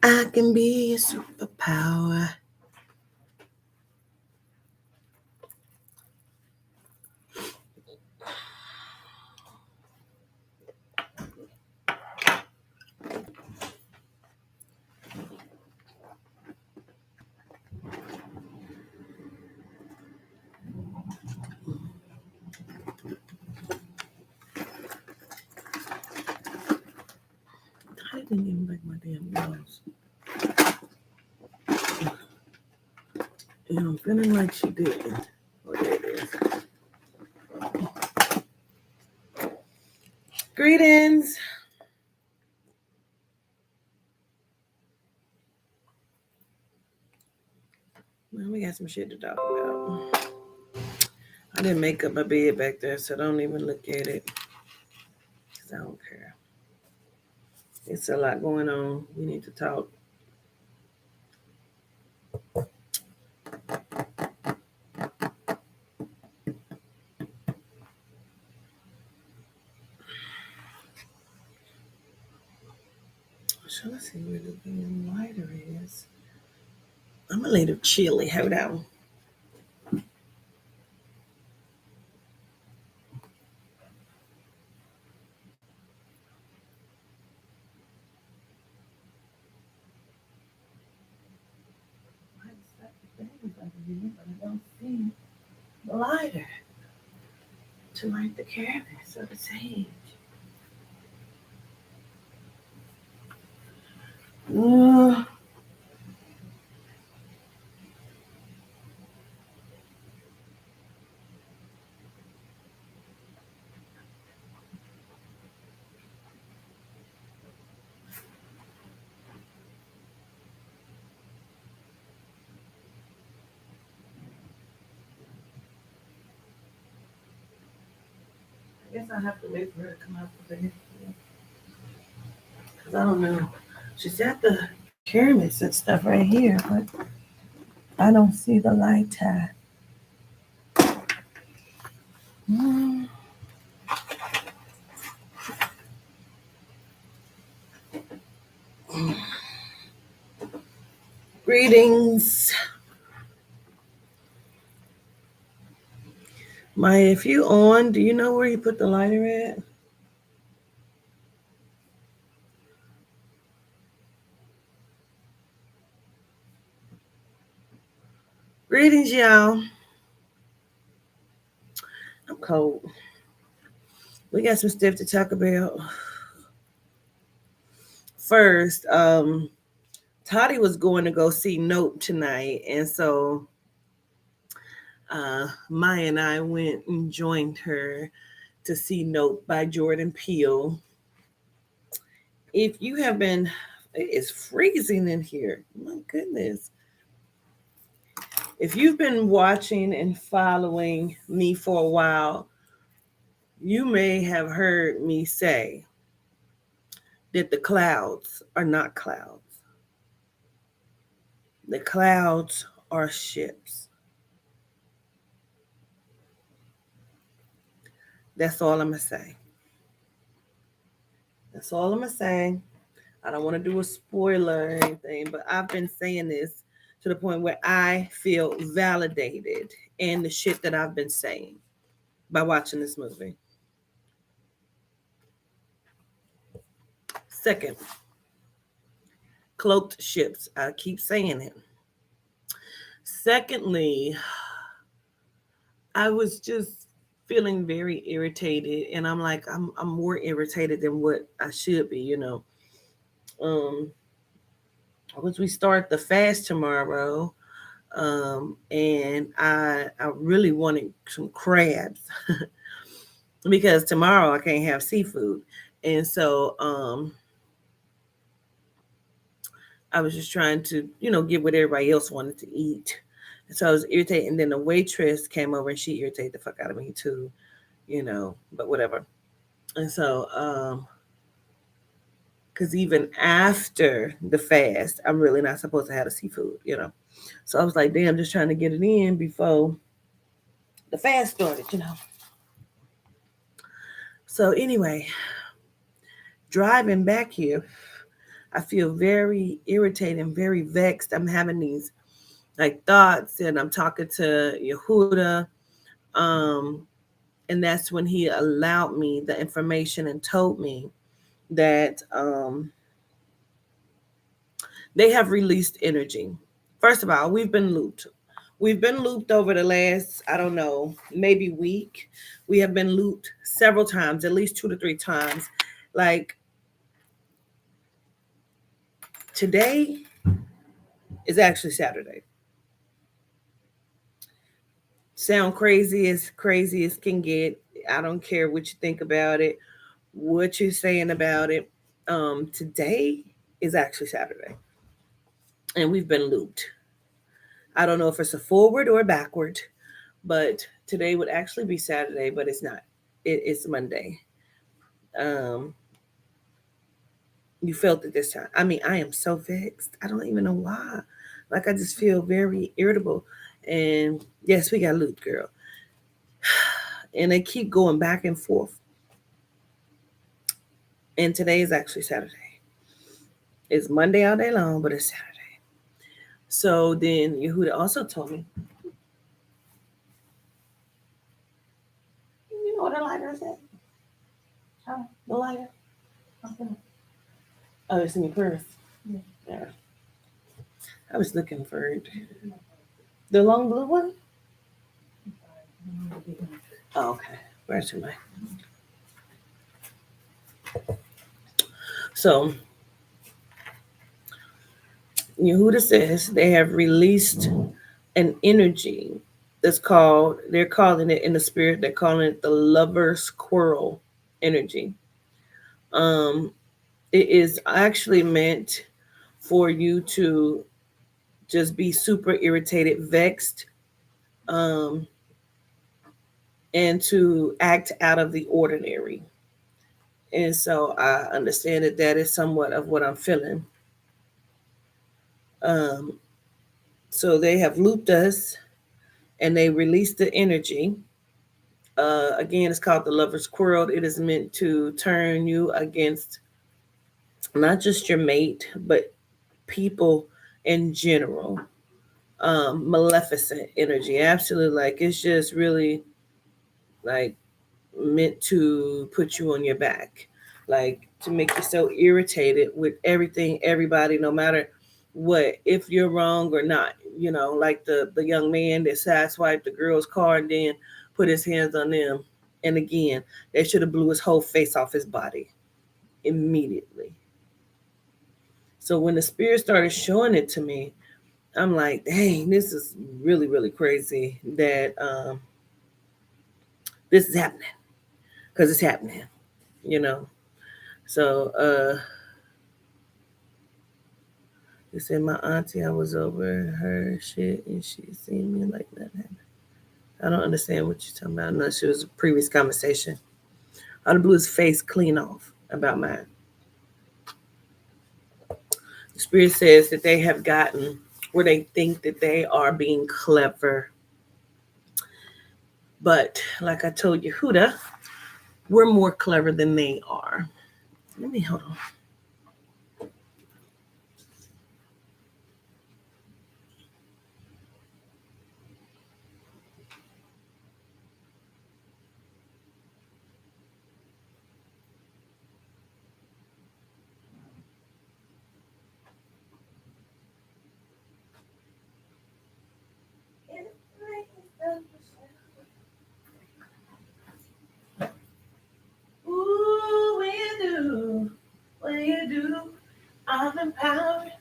I can be a superpower. I didn't even break my damn nose. And I'm feeling like she didn't. Oh, there it is. Greetings. Well, we got some shit to talk about. I didn't make up my bed back there, so don't even look at it. Because I don't care. It's a lot going on. We need to talk. So let's see where the damn lighter is. I'm a little chilly. Hold on. But I don't see the lighter to light the canvas of the sage. I guess I have to wait for her to come out for the because I don't know. She's at the pyramids and stuff right here, but I don't see the lighter. Greetings. Maya, if you on, do you know where you put the lighter at? Greetings, y'all. I'm cold. We got some stuff to talk about. First, Toddy was going to go see Nope tonight, and so Maya and I went and joined her to see Nope by Jordan Peele. If you have been, it's freezing in here. My goodness. If you've been watching and following me for a while, you may have heard me say that the clouds are not clouds. The clouds are ships. That's all I'm going to say. That's all I'm going to say. I don't want to do a spoiler or anything, but I've been saying this to the point where I feel validated in the shit that I've been saying by watching this movie. Second, cloaked ships. I keep saying it. Secondly, I was just feeling very irritated, and I'm like, I'm more irritated than what I should be, you know. Once we start the fast tomorrow, and I really wanted some crabs because tomorrow I can't have seafood, and so I was just trying to, get what everybody else wanted to eat. And so I was irritated. And then the waitress came over and she irritated the fuck out of me too, but whatever. And so, because even after the fast, I'm really not supposed to have the seafood, So I was like, damn, just trying to get it in before the fast started, So anyway, driving back here, I feel very irritated and very vexed. I'm having these like thoughts, and I'm talking to Yehuda. Um, and that's when he allowed me the information and told me that they have released energy. First of all, we've been looped. We've been looped over the last, I don't know, maybe week. We have been looped several times, at least 2 to 3 times. Like today is actually Saturday. Sound crazy as can get. I don't care what you think about it, what you're saying about it. Today is actually Saturday. And we've been looped. I don't know if it's a forward or a backward, but today would actually be Saturday, but it's not. It's Monday. Um, you felt it this time. I mean, I am so vexed. I don't even know why. Like I just feel very irritable. And yes, we got looped, girl. And they keep going back and forth. And today is actually Saturday. It's Monday all day long, but it's Saturday. So then Yehuda also told me, you know what the lighter is at? Oh, the lighter. Oh, it's in your purse. Yeah. I was looking for it. The long blue one? Oh, okay. Where's your mic? So Yehuda says they have released an energy that's called, they're calling it in the spirit, they're calling it the lover squirrel energy. It is actually meant for you to just be super irritated, vexed, and to act out of the ordinary. And so I understand that that is somewhat of what I'm feeling. So they have looped us and they released the energy. Again, it's called the lover's quarrel. It is meant to turn you against not just your mate, but people in general. Maleficent energy. Absolutely. Like it's just really like meant to put you on your back, like to make you so irritated with everything, everybody, no matter what, if you're wrong or not. Like the young man that sideswiped the girl's car and then put his hands on them. And again, they should have blew his whole face off his body immediately. So when the spirit started showing it to me, I'm like, dang, this is really, really crazy that this is happening. Because it's happening, you know. So he said my auntie, I was over her shit and she seen me like that. I don't understand what you're talking about unless it was a previous conversation. I blew his face clean off about mine. The spirit says that they have gotten where they think that they are being clever. But like I told Yehuda, we're more clever than they are. Let me hold on. Ooh, when you do, I'm empowered.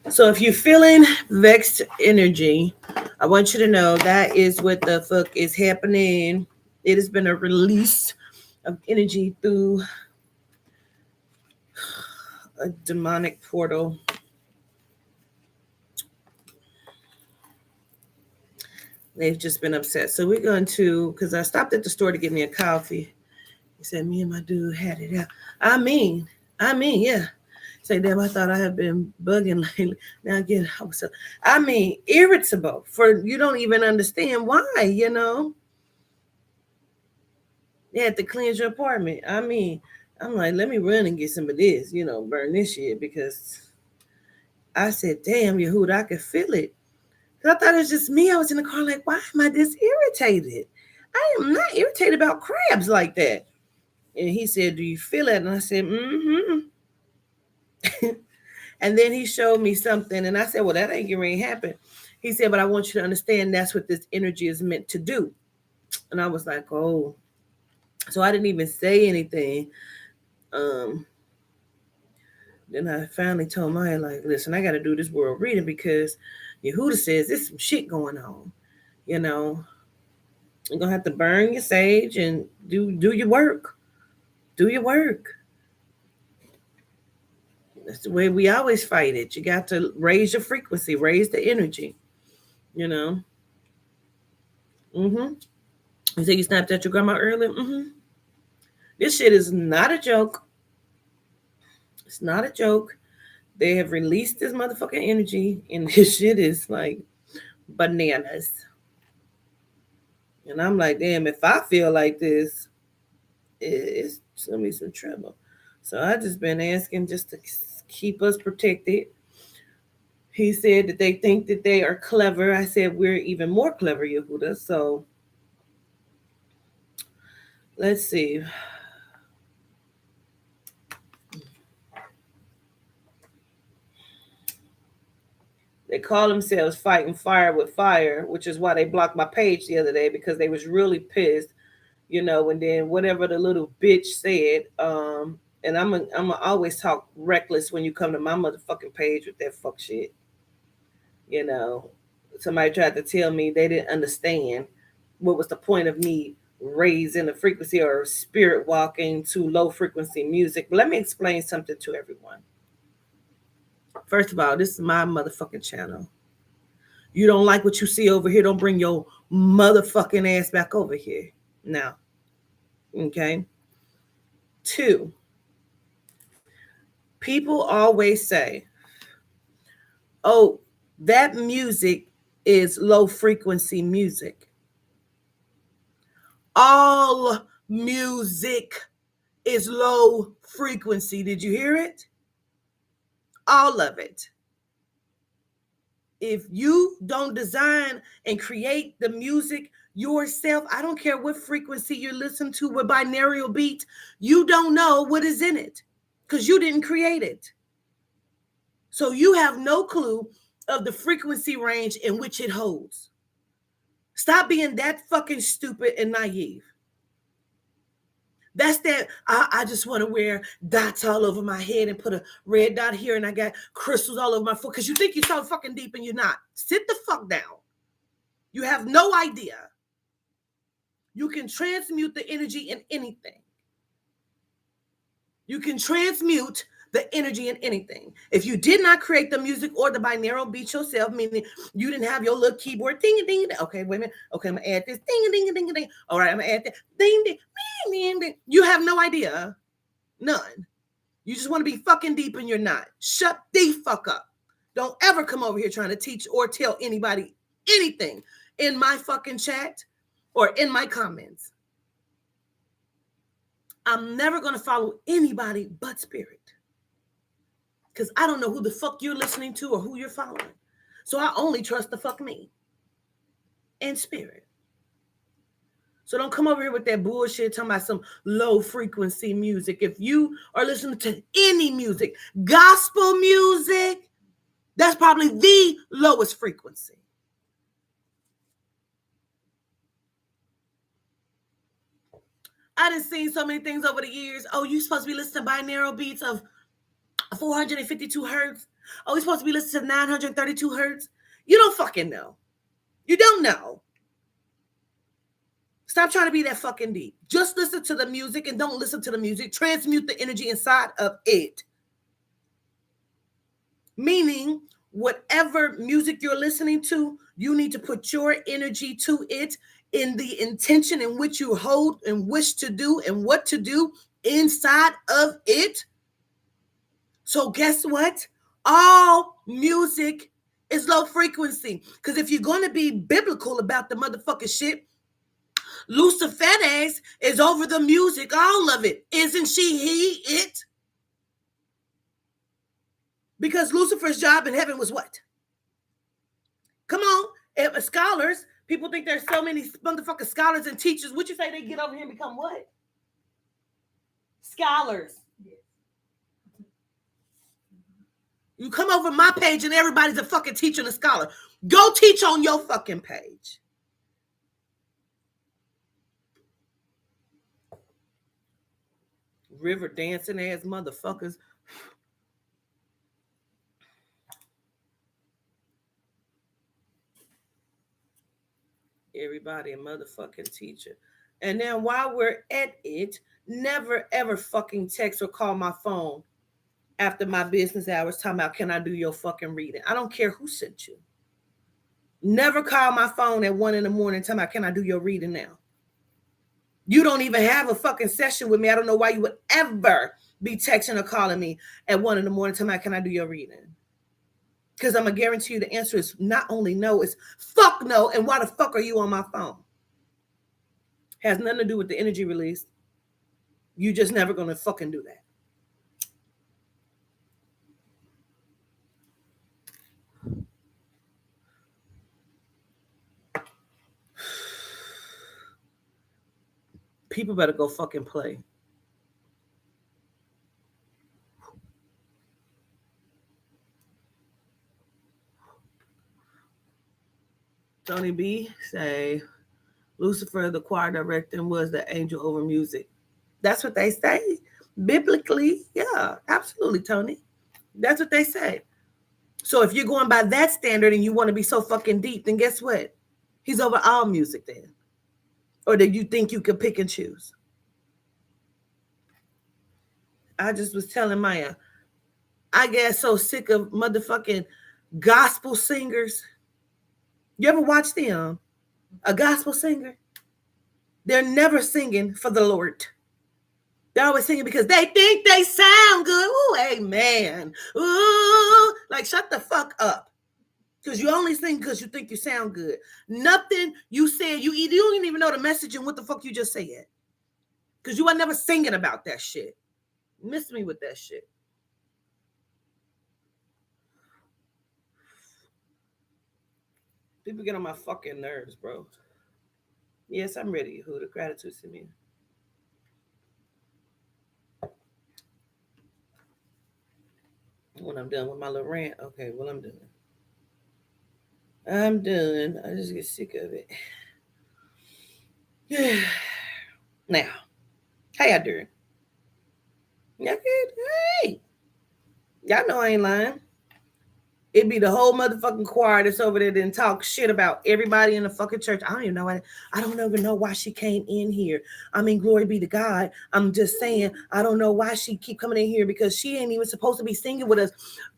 So if you're feeling vexed energy, I want you to know that is what the fuck is happening. It has been a release of energy through a demonic portal. They've just been upset. So we're going to, because I stopped at the store to get me a coffee. He said, me and my dude had it out. I mean, yeah. Say, damn, I thought I had been bugging lately. Now I get upset. I mean, irritable for you don't even understand why, You had to cleanse your apartment. I mean, I'm like, let me run and get some of this, burn this shit, because I said, damn, Yehuda, I could feel it. Because I thought it was just me. I was in the car like, why am I this irritated? I am not irritated about crabs like that. And he said, do you feel it? And I said, mm-hmm. And then he showed me something. And I said, well, that ain't going to happen. He said, but I want you to understand that's what this energy is meant to do. And I was like, oh. So I didn't even say anything. Then I finally told Maya, like, listen, I got to do this world reading because Yehuda says there's some shit going on. You're going to have to burn your sage and do your work. Do your work. That's the way we always fight it. You got to raise your frequency, raise the energy, Mm-hmm. You say you snapped at your grandma earlier? Mm-hmm. This shit is not a joke. It's not a joke. They have released this motherfucking energy, and this shit is like bananas. And I'm like, damn, if I feel like this, it's gonna be some trouble. So I just been asking just to keep us protected. He said that they think that they are clever. I said we're even more clever, Yehuda. So let's see. They call themselves fighting fire with fire, which is why they blocked my page the other day, because they was really pissed, and then whatever the little bitch said, and I'm always talk reckless when you come to my motherfucking page with that fuck shit. Somebody tried to tell me they didn't understand what was the point of me raising the frequency or spirit walking to low frequency music. But let me explain something to everyone. First of all, this is my motherfucking channel. You don't like what you see over here, don't bring your motherfucking ass back over here. Now, okay? 2, people always say, oh, that music is low frequency music. All music is low frequency. Did you hear it? All of it. If you don't design and create the music yourself, I don't care what frequency you listen to, what binaural beat, you don't know what is in it because you didn't create it. So you have no clue of the frequency range in which it holds. Stop being that fucking stupid and naive. That's that, I just want to wear dots all over my head and put a red dot here and I got crystals all over my foot because you think you're so fucking deep and you're not. Sit the fuck down. You have no idea. You can transmute the energy in anything. You can transmute the energy in anything. If you did not create the music or the binaural beat yourself, meaning you didn't have your little keyboard ding ding ding. Okay, wait a minute. Okay, I'm gonna add this ding ding ding ding. All right, I'm gonna add that ding ding ding ding. You have no idea, none. You just want to be fucking deep and you're not. Shut the fuck up. Don't ever come over here trying to teach or tell anybody anything in my fucking chat or in my comments. I'm never gonna follow anybody but spirit. Because I don't know who the fuck you're listening to or who you're following. So I only trust the fuck me and spirit. So don't come over here with that bullshit talking about some low frequency music. If you are listening to any music, gospel music, that's probably the lowest frequency. I done seen so many things over the years. Oh, you supposed to be listening to binaural beats of 452 hertz. Oh, we're supposed to be listening to 932 hertz. You don't fucking know. You don't know. Stop trying to be that fucking deep. Just listen to the music and don't listen to the music. Transmute the energy inside of it. Meaning, whatever music you're listening to, you need to put your energy to it in the intention in which you hold and wish to do and what to do inside of it. So guess what? All music is low frequency. Because if you're going to be biblical about the motherfucking shit, Luciferes is over the music, all of it. Isn't she, he, it? Because Lucifer's job in heaven was what? Come on. If scholars, people think there's so many motherfucking scholars and teachers. Would you say they get over here and become what? Scholars. You come over my page and everybody's a fucking teacher and a scholar. Go teach on your fucking page. River dancing ass motherfuckers. Everybody a motherfucking teacher. And then while we're at it, never ever fucking text or call my phone after my business hours talking about, can I do your fucking reading? I don't care who sent you. Never call my phone at 1 a.m. talking about, can I do your reading now? You don't even have a fucking session with me. I don't know why you would ever be texting or calling me at 1 a.m. talking about, can I do your reading? Because I'm going to guarantee you the answer is not only no, it's fuck no. And why the fuck are you on my phone? Has nothing to do with the energy release. You just never going to fucking do that. People better go fucking play. Tony B say Lucifer, the choir director, was the angel over music. That's what they say. Biblically, yeah, absolutely, Tony. That's what they say. So if you're going by that standard and you want to be so fucking deep, then guess what? He's over all music then. Or do you think you could pick and choose? I just was telling Maya, I get so sick of motherfucking gospel singers. You ever watch them? A gospel singer? They're never singing for the Lord. They're always singing because they think they sound good. Ooh, amen. Ooh, like shut the fuck up. Because you only sing because you think you sound good. Nothing you said, you don't even know the message and what the fuck you just said. Because you are never singing about that shit. Miss me with that shit. People get on my fucking nerves, bro. Yes, I'm ready. Who the gratitude to me? When I'm done with my little rant. Okay, well, I'm done. I'm done. I just get sick of it. Now, how y'all doing? Y'all good? Hey. Y'all know I ain't lying. It'd be the whole motherfucking choir that's over there and talk shit about everybody in the fucking church. I don't even know. I don't even know why she came in here. I mean, glory be to God. I'm just saying, I don't know why she keep coming in here because she ain't even supposed to be singing with us.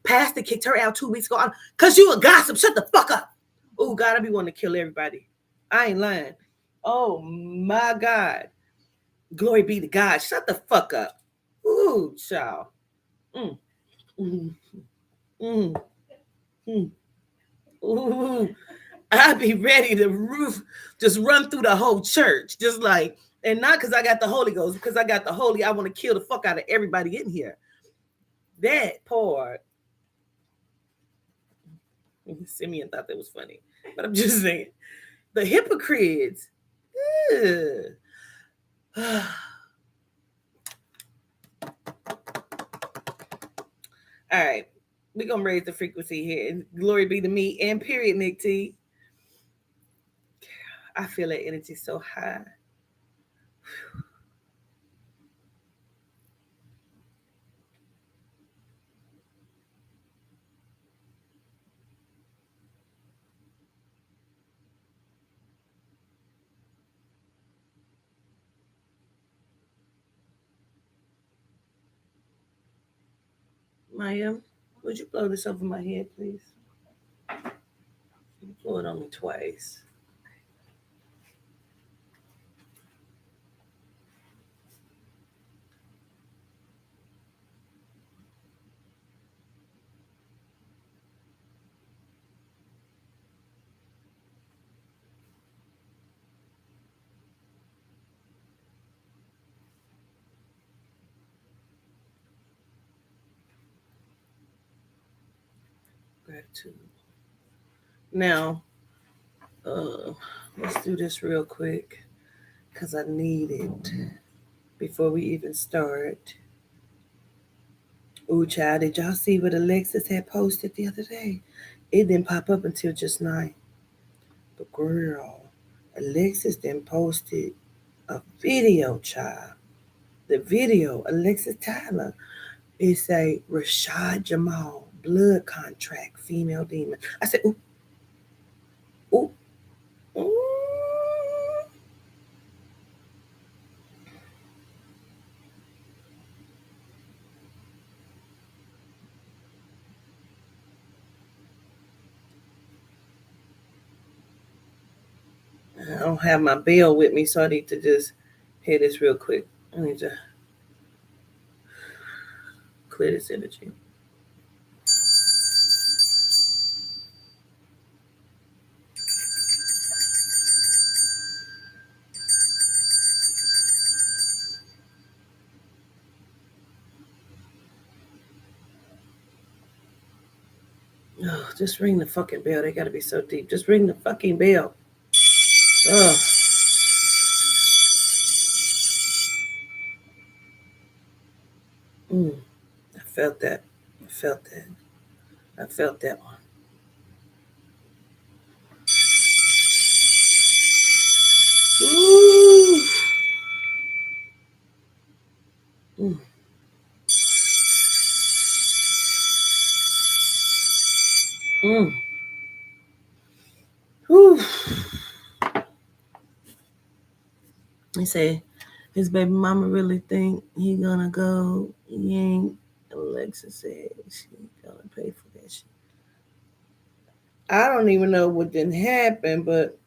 Pastor kicked her out 2 weeks ago. Because you a gossip. Shut the fuck up. Oh, God, I be wanting to kill everybody. I ain't lying. Oh, my God. Glory be to God. Shut the fuck up. Ooh, child. Mm. Mm. Mm. Mm. Ooh, I'd be ready to just run through the whole church, just like, and not because I got the Holy Ghost, because I got the Holy, I want to kill the fuck out of everybody in here. That part. Simeon thought that was funny, but I'm just saying, the hypocrites. All right, we're gonna raise the frequency here. Glory be to me, and period, Nick T. I feel that energy so high. Maya, would you blow this over my head, please? Blow it on me twice. Gratitude. Now, let's do this real quick because I need it before we even start. Ooh, child, did y'all see what Alexis had posted the other day? It didn't pop up until just now. But girl, Alexis then posted a video, child. The video, Alexis Tyler, it say Rashad Jamal, blood contract, female demon. I said, ooh, ooh, ooh. I don't have my bell with me, so I need to just hit this real quick. I need to clear this energy. Oh, just ring the fucking bell. They gotta be so deep. Just ring the fucking bell. Oh. I felt that. I felt that. I felt that one. Ooh. Mm. Mm. Whew. He said his baby mama really think he gonna go. He ain't. Alexa said she gonna pay for that shit. I don't even know what didn't happen, but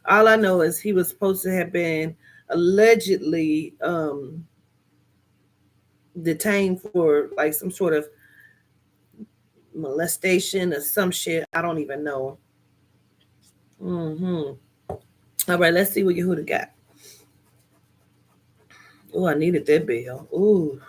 all I know is he was supposed to have been allegedly detained for like some sort of molestation or some shit. I don't even know. Mm-hmm. All right, let's see what Yehuda got. Oh, I needed that bell. Ooh.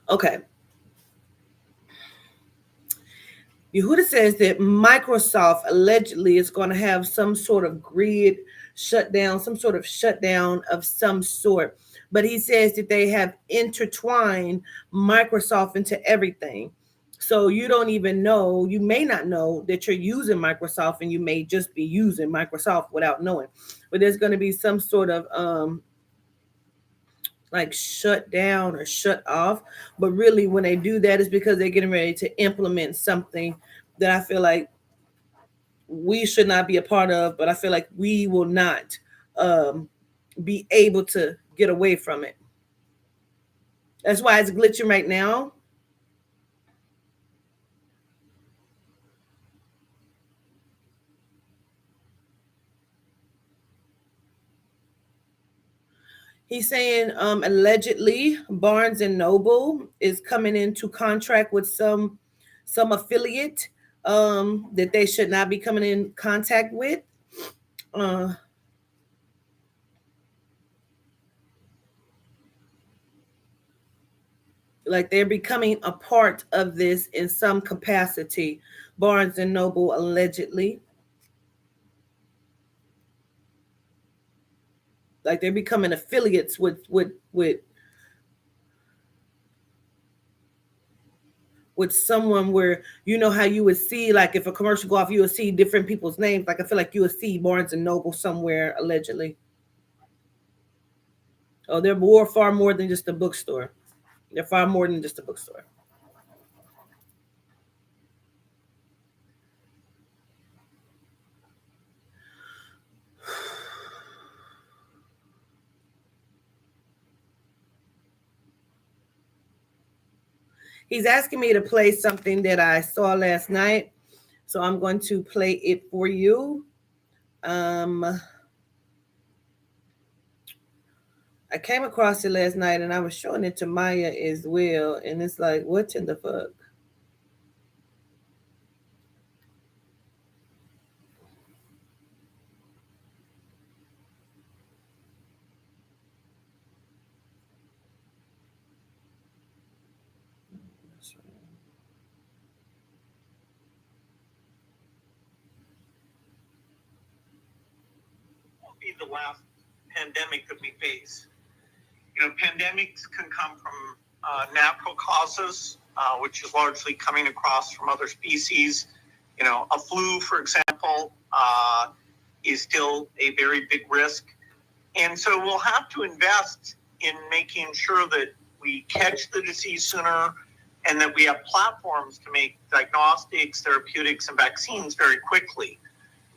Okay. Yehuda says that Microsoft allegedly is going to have some sort of grid shutdown, some sort of shutdown of some sort. But he says that they have intertwined Microsoft into everything. So you don't even know, you may not know that you're using Microsoft, and you may just be using Microsoft without knowing. But there's going to be some sort of like shut down or shut off. But really, when they do that, is because they're getting ready to implement something that I feel like we should not be a part of, but I feel like we will not um, be able to get away from it. That's why it's glitching right now. He's saying allegedly Barnes and Noble is coming into contract with some affiliate that they should not be coming in contact with. Uh, like they're becoming a part of this in some capacity. Barnes and Noble allegedly, like they're becoming affiliates with someone, where you know how you would see, like if a commercial go off, you would see different people's names. Like I feel like you would see Barnes and Noble somewhere allegedly. Oh, they're far more than just a bookstore. They're far more than just a bookstore. He's asking me to play something that I saw last night, so I'm going to play it for you. I came across it last night, and I was showing it to Maya as well, and it's like, what in the fuck? be the last pandemic that we face. Pandemics can come from natural causes, which is largely coming across from other species. A flu, for example, is still a very big risk. And so we'll have to invest in making sure that we catch the disease sooner and that we have platforms to make diagnostics, therapeutics, and vaccines very quickly.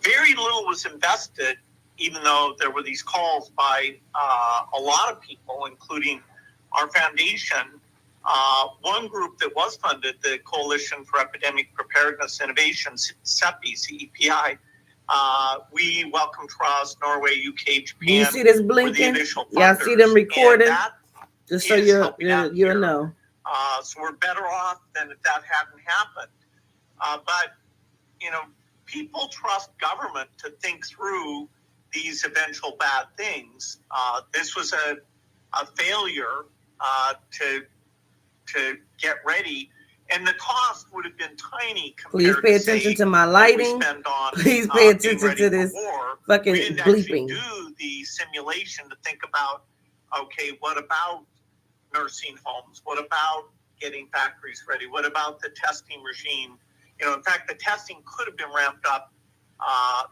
Very little was invested, even though there were these calls by a lot of people, including our foundation. One group that was funded, the Coalition for Epidemic Preparedness Innovation, CEPI, we Wellcome Trust, Norway, UK, Japan. You see this blinking? Y'all see them recording? Just so you know. So we're better off than if that hadn't happened. But, people trust government to think through these eventual bad things. This was a failure to get ready. And the cost would have been tiny compared Please pay attention to my lighting. Please pay attention to this fucking we didn't bleeping. Do the simulation to think about, okay, what about nursing homes? What about getting factories ready? What about the testing regime? In fact, the testing could have been ramped up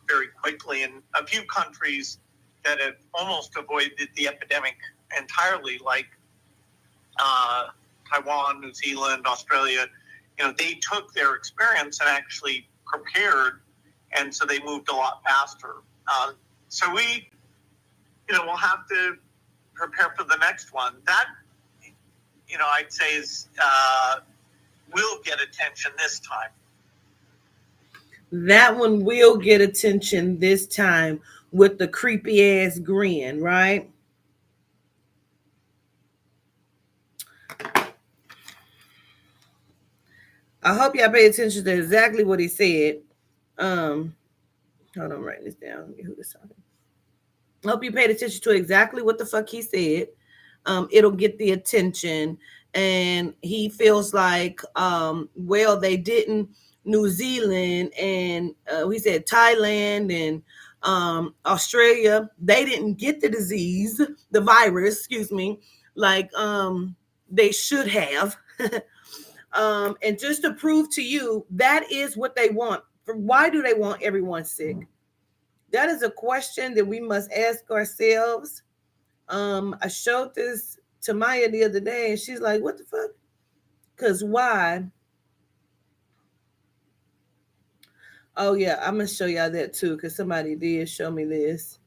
very quickly. In a few countries that have almost avoided the epidemic entirely, like Taiwan, New Zealand, Australia, they took their experience and actually prepared, and so they moved a lot faster. So we, we'll have to prepare for the next one. That, I'd say is will get attention this time. That one will get attention this time with the creepy ass grin, right? I hope y'all pay attention to exactly what he said. Hold on, I'm writing this down. Who this talking? I hope you paid attention to exactly what the fuck he said. It'll get the attention. And he feels like, well, they didn't. New Zealand and he said Thailand and Australia, they didn't get the disease, the virus, excuse me, like they should have. And just to prove to you, that is what they want. Why do they want everyone sick? That is a question that we must ask ourselves. I showed this to Maya the other day, and she's like, what the fuck? Because why? Oh, yeah, I'm going to show y'all that, too, because somebody did show me this.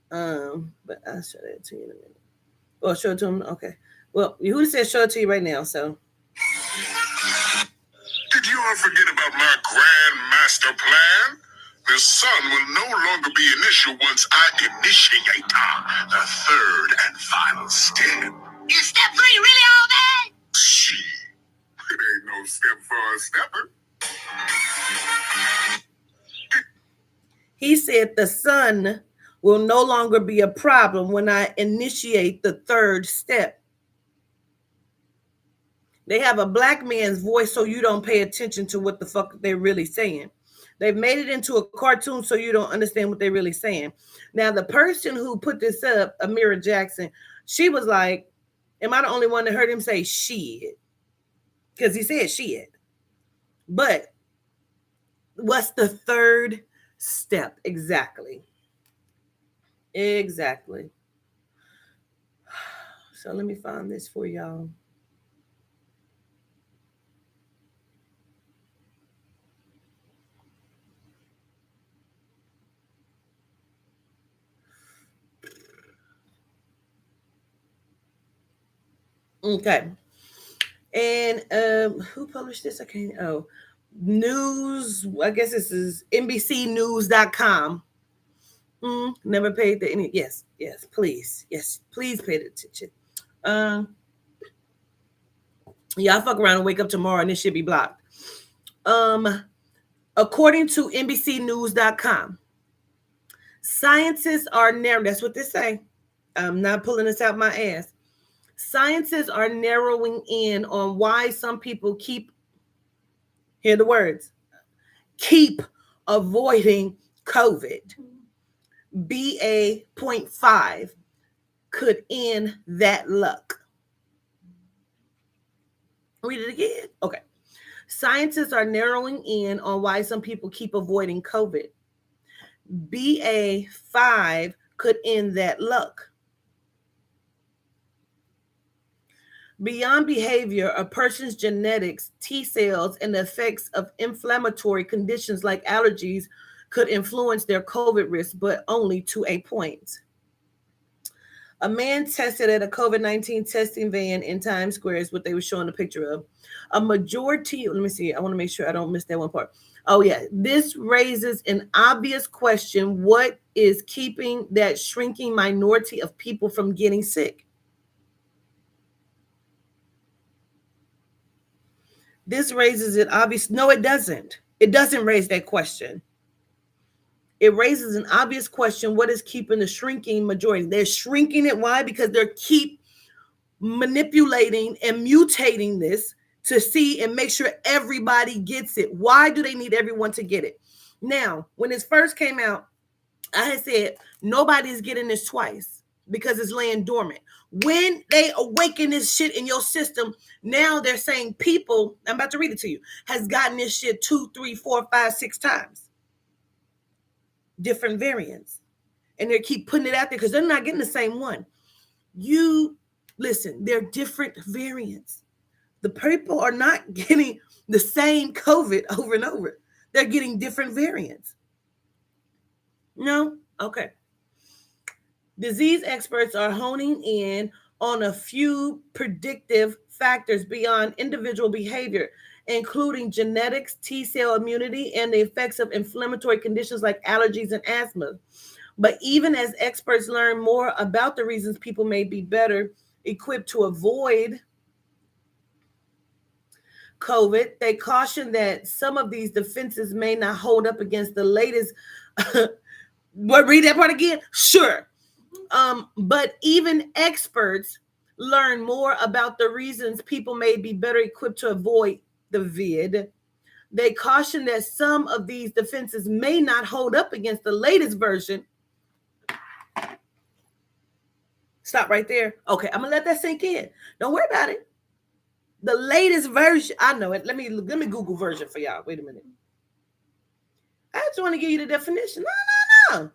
But I'll show that to you in a minute. Oh, show it to them? Okay. Well, Yehuda said show it to you right now, so. Did you all forget about my grand master plan? The sun will no longer be initial once I initiate the third and final step. Is step 3 really all that? Shit, it ain't no step for a stepper. He said the sun will no longer be a problem when I initiate the third step. They have a black man's voice so you don't pay attention to what the fuck they're really saying. They've made it into a cartoon so you don't understand what they're really saying. Now, the person who put this up, Amira Jackson, she was like, am I the only one that heard him say shit? Because he said shit. But what's the third step? Exactly. Exactly. So let me find this for y'all. Okay. And who published this? I can't. Oh, news. I guess this is NBCnews.com. Never paid the any. Yes, please. Yes, please pay attention. Y'all fuck around and wake up tomorrow and this should be blocked. According to NBCnews.com, scientists are narrowing. That's what they say. I'm not pulling this out my ass. Scientists are narrowing in on why some people keep avoiding COVID. BA.5 could end that luck. Read it again. Okay. Scientists are narrowing in on why some people keep avoiding COVID. BA.5 could end that luck. Beyond behavior, a person's genetics, T cells, and the effects of inflammatory conditions like allergies could influence their COVID risk, but only to a point. A man tested at a COVID-19 testing van in Times Square is what they were showing a picture of. A majority, let me see, I want to make sure I don't miss that one part. Oh, yeah. This raises an obvious question. What is keeping that shrinking minority of people from getting sick? This raises an obvious, no, it doesn't. It doesn't raise that question. It raises an obvious question. What is keeping the shrinking majority? They're shrinking it. Why? Because they're keep manipulating and mutating this to see and make sure everybody gets it. Why do they need everyone to get it? Now, when this first came out, I had said nobody's getting this twice because it's laying dormant. When they awaken this shit in your system, now they're saying people, I'm about to read it to you, has gotten this shit 2, 3, 4, 5, 6 times. Different variants. And they keep putting it out there because they're not getting the same one. You listen, they're different variants. The people are not getting the same COVID over and over. They're getting different variants. No? Okay. Disease experts are honing in on a few predictive factors beyond individual behavior, including genetics, T-cell immunity, and the effects of inflammatory conditions like allergies and asthma. But even as experts learn more about the reasons people may be better equipped to avoid COVID, they caution that some of these defenses may not hold up against the latest. What, read that part again? Sure. But even experts learn more about the reasons people may be better equipped to avoid the vid. They caution that some of these defenses may not hold up against the latest version. Stop right there. Okay, I'm gonna let that sink in. Don't worry about it. The latest version, I know it. Let me Google version for y'all. Wait a minute. I just want to give you the definition. No.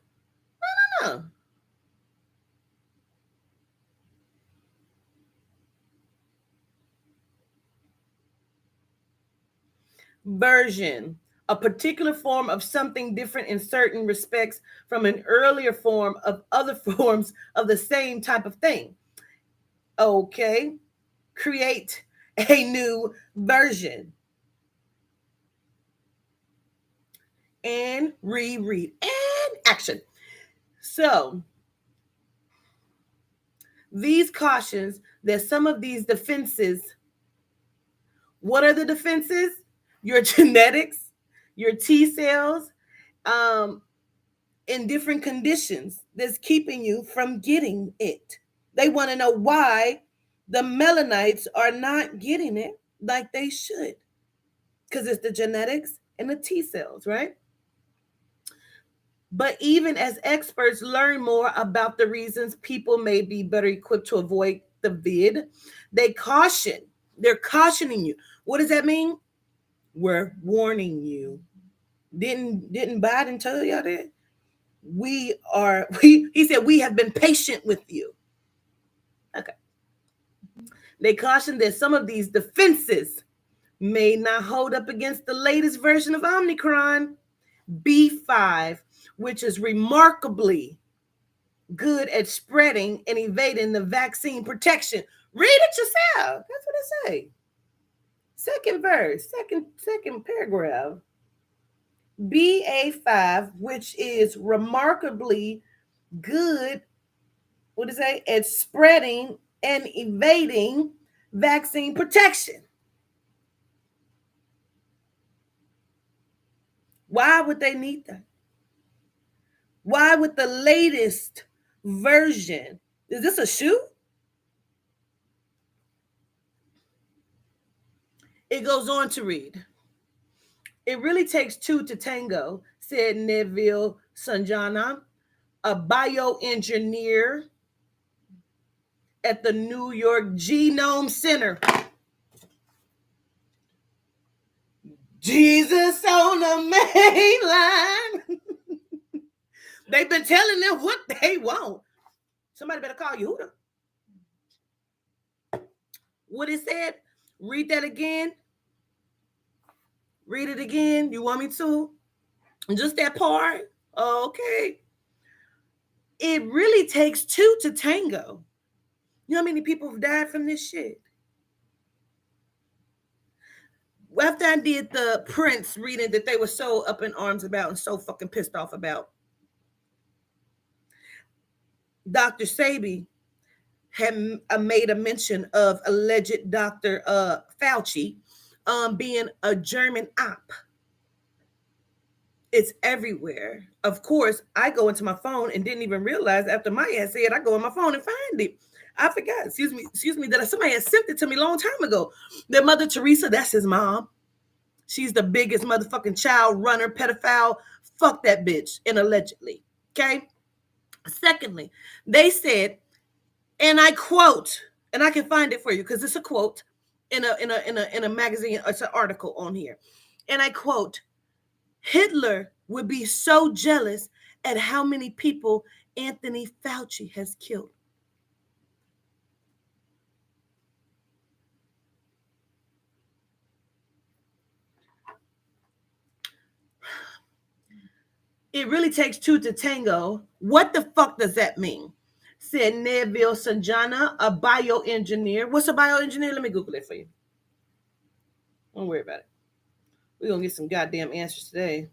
Version, a particular form of something different in certain respects from an earlier form of other forms of the same type of thing. Okay, create a new version and reread and action. So these cautions that some of these defenses, what are the defenses? Your genetics, your T cells, in different conditions that's keeping you from getting it. They want to know why the melanites are not getting it like they should. Because it's the genetics and the T cells, right? But even as experts learn more about the reasons people may be better equipped to avoid the vid, they're cautioning you. What does that mean? We're warning you. Didn't Biden tell y'all that? He said we have been patient with you. Okay. They caution that some of these defenses may not hold up against the latest version of Omicron, B5, which is remarkably good at spreading and evading the vaccine protection. Read it yourself. That's what it say. Second verse, second paragraph. BA5, which is remarkably good, what does it say? At spreading and evading vaccine protection. Why would they need that? Why would the latest version? Is this a shoe? It goes on to read. It really takes two to tango, said Neville Sanjana, a bioengineer at the New York Genome Center. Jesus on the main line. They've been telling them what they want. Somebody better call Yehuda. What it said? Read that again. Read it again. You want me to? Just that part? Okay. It really takes two to tango. You know how many people have died from this shit? After I did the Prince reading that they were so up in arms about and so fucking pissed off about, Dr. Sebi had made a mention of alleged Dr. Fauci being a German op. It's everywhere. Of course, I go into my phone and didn't even realize after Maya said, I go in my phone and find it. I forgot, excuse me, that somebody had sent it to me a long time ago. That Mother Teresa, that's his mom. She's the biggest motherfucking child runner, pedophile. Fuck that bitch. And allegedly. Okay. Secondly, they said, and I quote, and I can find it for you because it's a quote in a magazine. It's an article on here. And I quote, Hitler would be so jealous at how many people Anthony Fauci has killed. It really takes two to tango. What the fuck does that mean? Said Neville Sanjana, a bioengineer. What's a bioengineer? Let me Google it for you. Don't worry about it. We're going to get some goddamn answers today.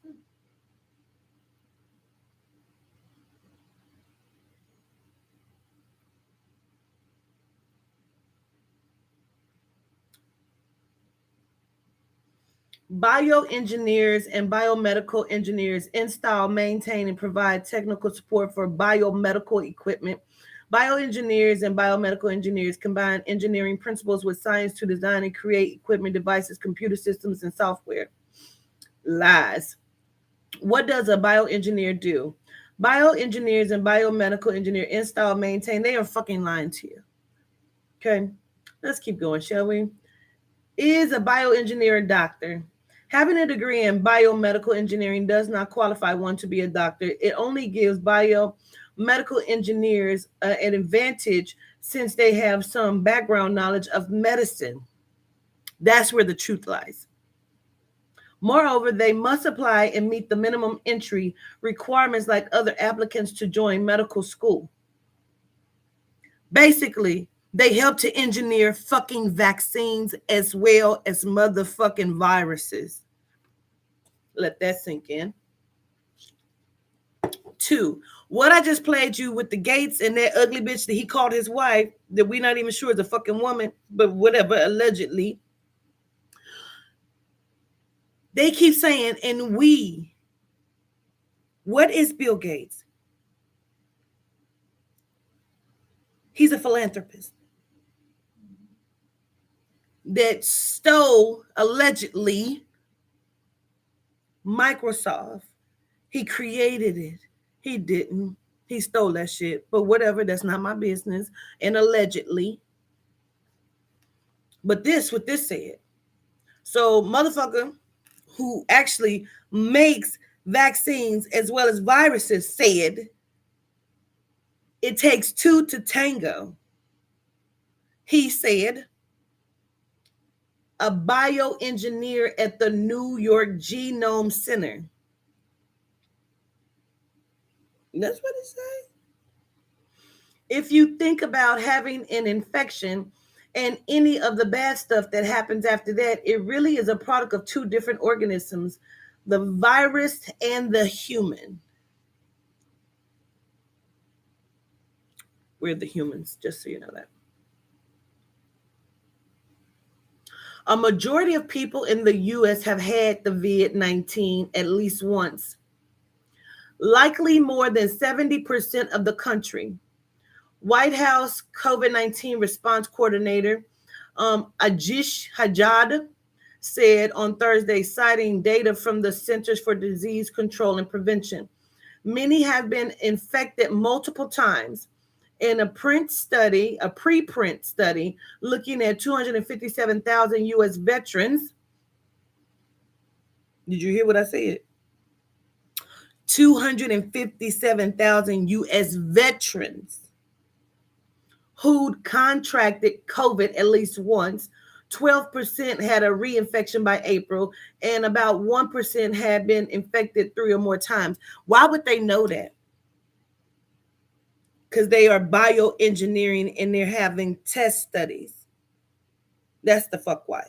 Bioengineers and biomedical engineers install, maintain, and provide technical support for biomedical equipment. Bioengineers and biomedical engineers combine engineering principles with science to design and create equipment, devices, computer systems, and software. Lies. What does a bioengineer do? Bioengineers and biomedical engineers install, maintain. They are fucking lying to you. Okay, let's keep going, shall we? Is a bioengineer a doctor? Having a degree in biomedical engineering does not qualify one to be a doctor. It only gives biomedical engineers an advantage since they have some background knowledge of medicine. That's where the truth lies. Moreover, they must apply and meet the minimum entry requirements like other applicants to join medical school. Basically, they help to engineer fucking vaccines as well as motherfucking viruses. Let that sink in. 2, what I just played you with the Gates and that ugly bitch that he called his wife, that we're not even sure is a fucking woman, but whatever, allegedly. They keep saying, and we. What is Bill Gates? He's a philanthropist that stole, allegedly, Microsoft. He created it. He didn't. He stole that shit. But whatever, that's not my business. And allegedly. But this, what this said. So, motherfucker who actually makes vaccines as well as viruses said, it takes two to tango. He said, a bioengineer at the New York Genome Center. That's what it says. If you think about having an infection and any of the bad stuff that happens after that, it really is a product of two different organisms, the virus and the human. We're the humans, just so you know that. A majority of people in the U.S. have had the COVID-19 at least once. Likely more than 70% of the country. White House COVID-19 response coordinator Ajish Hajad said on Thursday, citing data from the Centers for Disease Control and Prevention. Many have been infected multiple times. In a preprint study, looking at 257,000 U.S. veterans. Did you hear what I said? 257,000 U.S. veterans who'd contracted COVID at least once. 12% had a reinfection by April, and about 1% had been infected 3 or more times. Why would they know that? Because they are bioengineering and they're having test studies. That's the fuck why.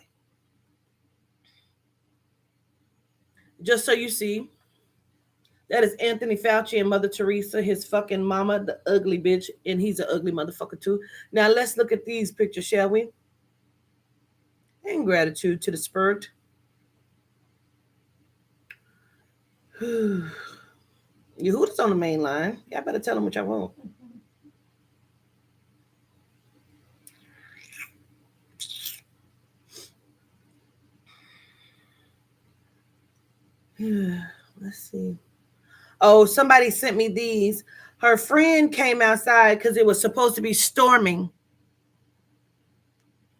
Just so you see, that is Anthony Fauci and Mother Teresa, his fucking mama, the ugly bitch, and he's an ugly motherfucker too. Now let's look at these pictures, shall we? And gratitude to the spirit. Yehuda's on the main line. Y'all better tell him what y'all want. Let's see. Oh, somebody sent me these. Her friend came outside because it was supposed to be storming.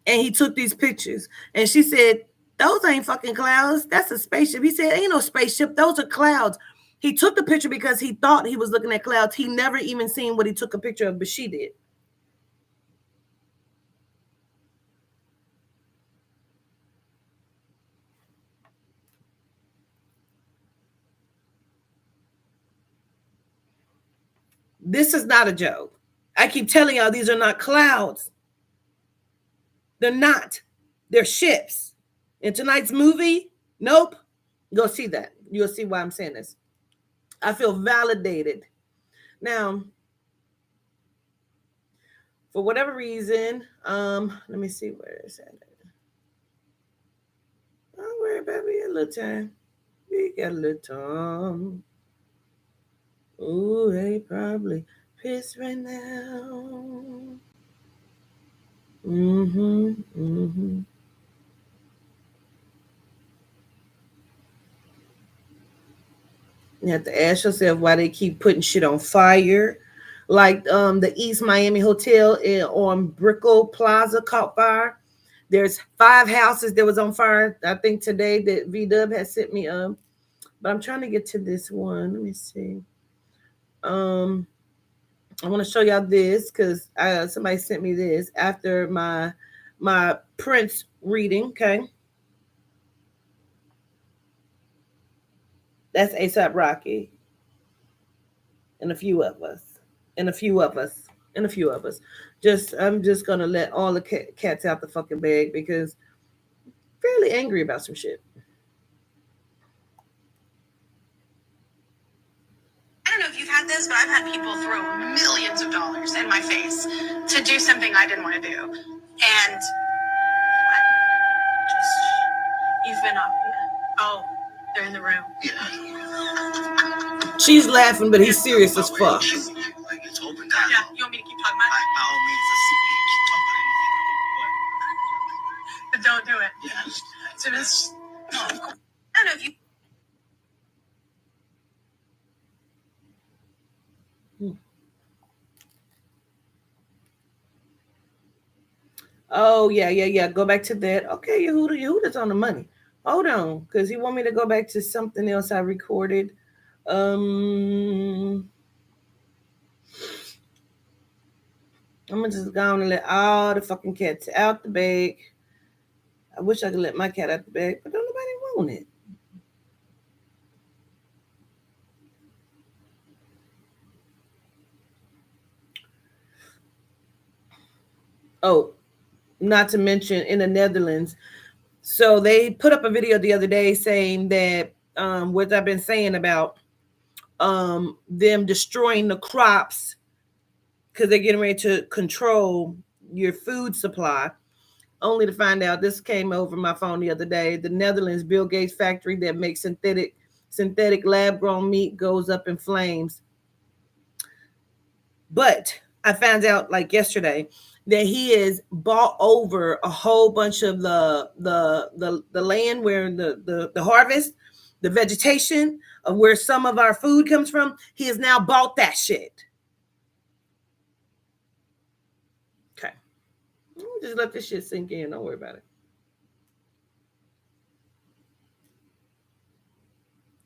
And he took these pictures. And she said, those ain't fucking clouds. That's a spaceship. He said, ain't no spaceship. Those are clouds. He took the picture because he thought he was looking at clouds. He never even seen what he took a picture of, but she did. This is not a joke. I keep telling y'all these are not clouds. They're not. They're ships. In tonight's movie, nope. Go see that. You'll see why I'm saying this. I feel validated. Now, for whatever reason, let me see where it's at. Don't worry about me. A little time. We got a little time. Ooh, they probably pissed right now. You have to ask yourself why they keep putting shit on fire. Like the East Miami Hotel on Brickell Plaza caught fire. There's 5 houses that was on fire. I think today that V-Dub has sent me but I'm trying to get to this one. Let me see. I want to show y'all this because somebody sent me this after my Prince reading. Okay, that's ASAP Rocky and a few of us. I'm just gonna let all the cats out the fucking bag because I'm fairly angry about some shit. I don't know if you've had this, but I've had people throw millions of dollars in my face to do something I didn't want to do. And you've been up. Oh, they're in the room. She's laughing, but he's serious as fuck. Like it's open dialogue. Yeah, you want me to keep talking about it? By all means, let's keep talking about anything. But don't do it. Yeah. So this. No, of course. I don't know if you. Oh, yeah. Go back to that. Okay, Yehuda's on the money. Hold on, because he want me to go back to something else I recorded. I'm gonna just go on and let all the fucking cats out the bag. I wish I could let my cat out the bag, but don't nobody want it. Oh, not to mention in the Netherlands. So they put up a video the other day saying that what I've been saying about them destroying the crops because they're getting ready to control your food supply, only to find out this came over my phone the other day. The Netherlands Bill Gates factory that makes synthetic lab-grown meat goes up in flames. But I found out like yesterday that he has bought over a whole bunch of the land where the harvest, the vegetation of where some of our food comes from, he has now bought that shit. Okay. Just let this shit sink in. Don't worry about it.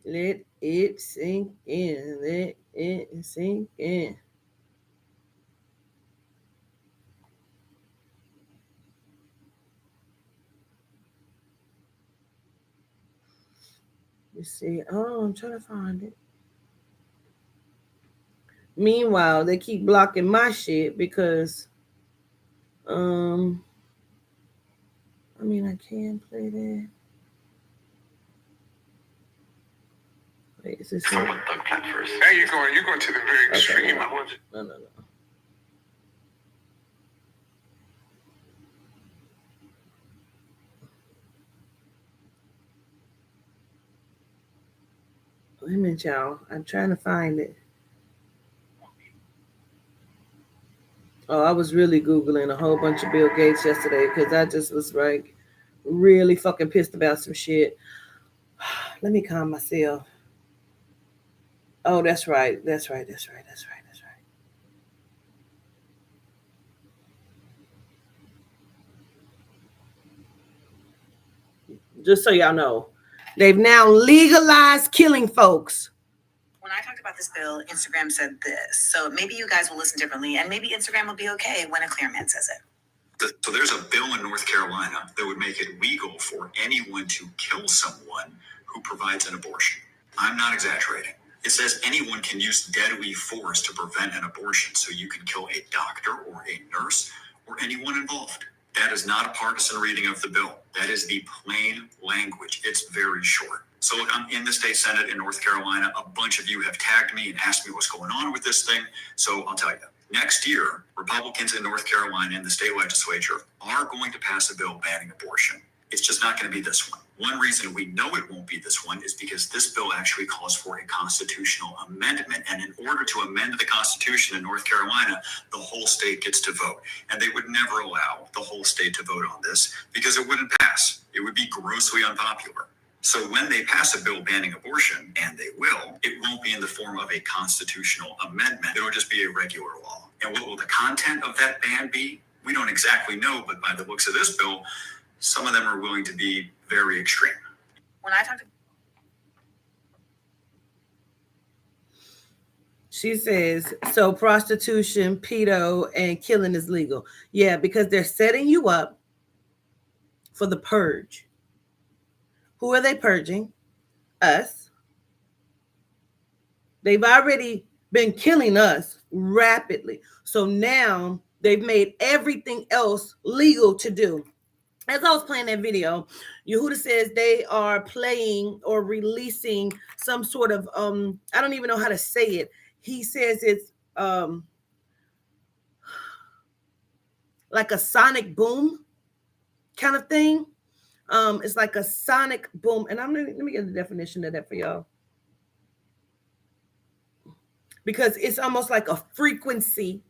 Let it sink in. Let it sink in. You see, oh, I'm trying to find it. Meanwhile, they keep blocking my shit because, I mean, I can play that. Wait, is this it? Now you're going to the very extreme. Okay, no. Wait a minute, y'all. I'm trying to find it. Oh, I was really Googling a whole bunch of Bill Gates yesterday because I just was like really fucking pissed about some shit. Let me calm myself. Oh, that's right. Just so y'all know, they've now legalized killing folks. When I talked about this bill, Instagram said this. So maybe you guys will listen differently, and maybe Instagram will be okay when a clear man says it. So there's a bill in North Carolina that would make it legal for anyone to kill someone who provides an abortion. I'm not exaggerating. It says anyone can use deadly force to prevent an abortion. So you can kill a doctor or a nurse or anyone involved. That is not a partisan reading of the bill. That is the plain language. It's very short. So look, I'm in the state Senate in North Carolina. A bunch of you have tagged me and asked me what's going on with this thing. So I'll tell you. Next year, Republicans in North Carolina in the state legislature are going to pass a bill banning abortion. It's just not going to be this one. One reason we know it won't be this one is because this bill actually calls for a constitutional amendment. And in order to amend the Constitution in North Carolina, the whole state gets to vote. And they would never allow the whole state to vote on this because it wouldn't pass. It would be grossly unpopular. So when they pass a bill banning abortion, and they will, it won't be in the form of a constitutional amendment. It'll just be a regular law. And what will the content of that ban be? We don't exactly know, but by the looks of this bill, some of them are willing to be very extreme. When I talked to She says, so prostitution, pedo, and killing is legal. Yeah, because they're setting you up for the purge. Who are they purging? Us. They've already been killing us rapidly. So now they've made everything else legal to do. As I was playing that video, Yehuda says they are playing or releasing some sort of, I don't even know how to say it. He says it's like a sonic boom kind of thing. It's like a sonic boom. And let me get the definition of that for y'all. Because it's almost like a frequency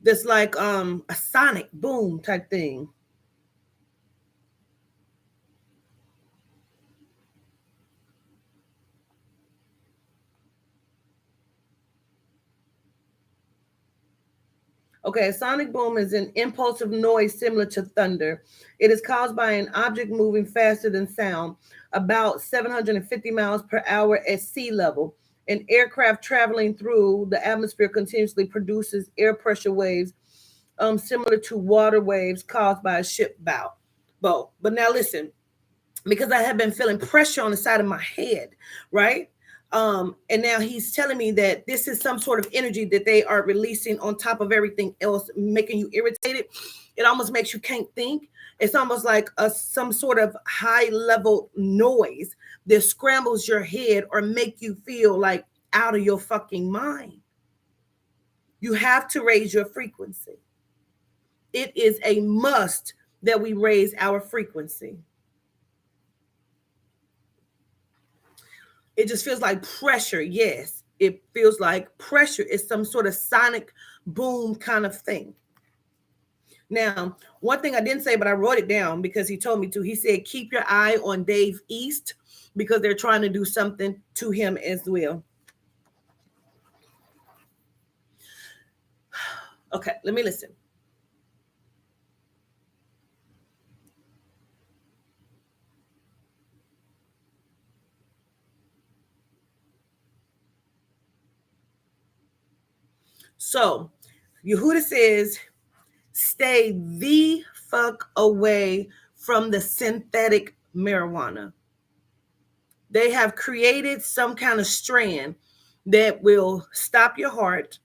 that's like a sonic boom type thing. Okay, a sonic boom is an impulsive noise similar to thunder. It is caused by an object moving faster than sound, about 750 miles per hour at sea level. An aircraft traveling through the atmosphere continuously produces air pressure waves similar to water waves caused by a ship bow. But now listen, because I have been feeling pressure on the side of my head, right? And now he's telling me that this is some sort of energy that they are releasing on top of everything else, making you irritated. It almost makes you can't think. It's almost like some sort of high level noise that scrambles your head or make you feel like out of your fucking mind. You have to raise your frequency. It is a must that we raise our frequency. It just feels like pressure. Yes, it feels like pressure is some sort of sonic boom kind of thing. Now, one thing I didn't say, but I wrote it down because he told me to. He said, keep your eye on Dave East. because they're trying to do something to him as well. Okay, let me listen. So, Yehuda says, stay the fuck away from the synthetic marijuana. They have created some kind of strand that will stop your heart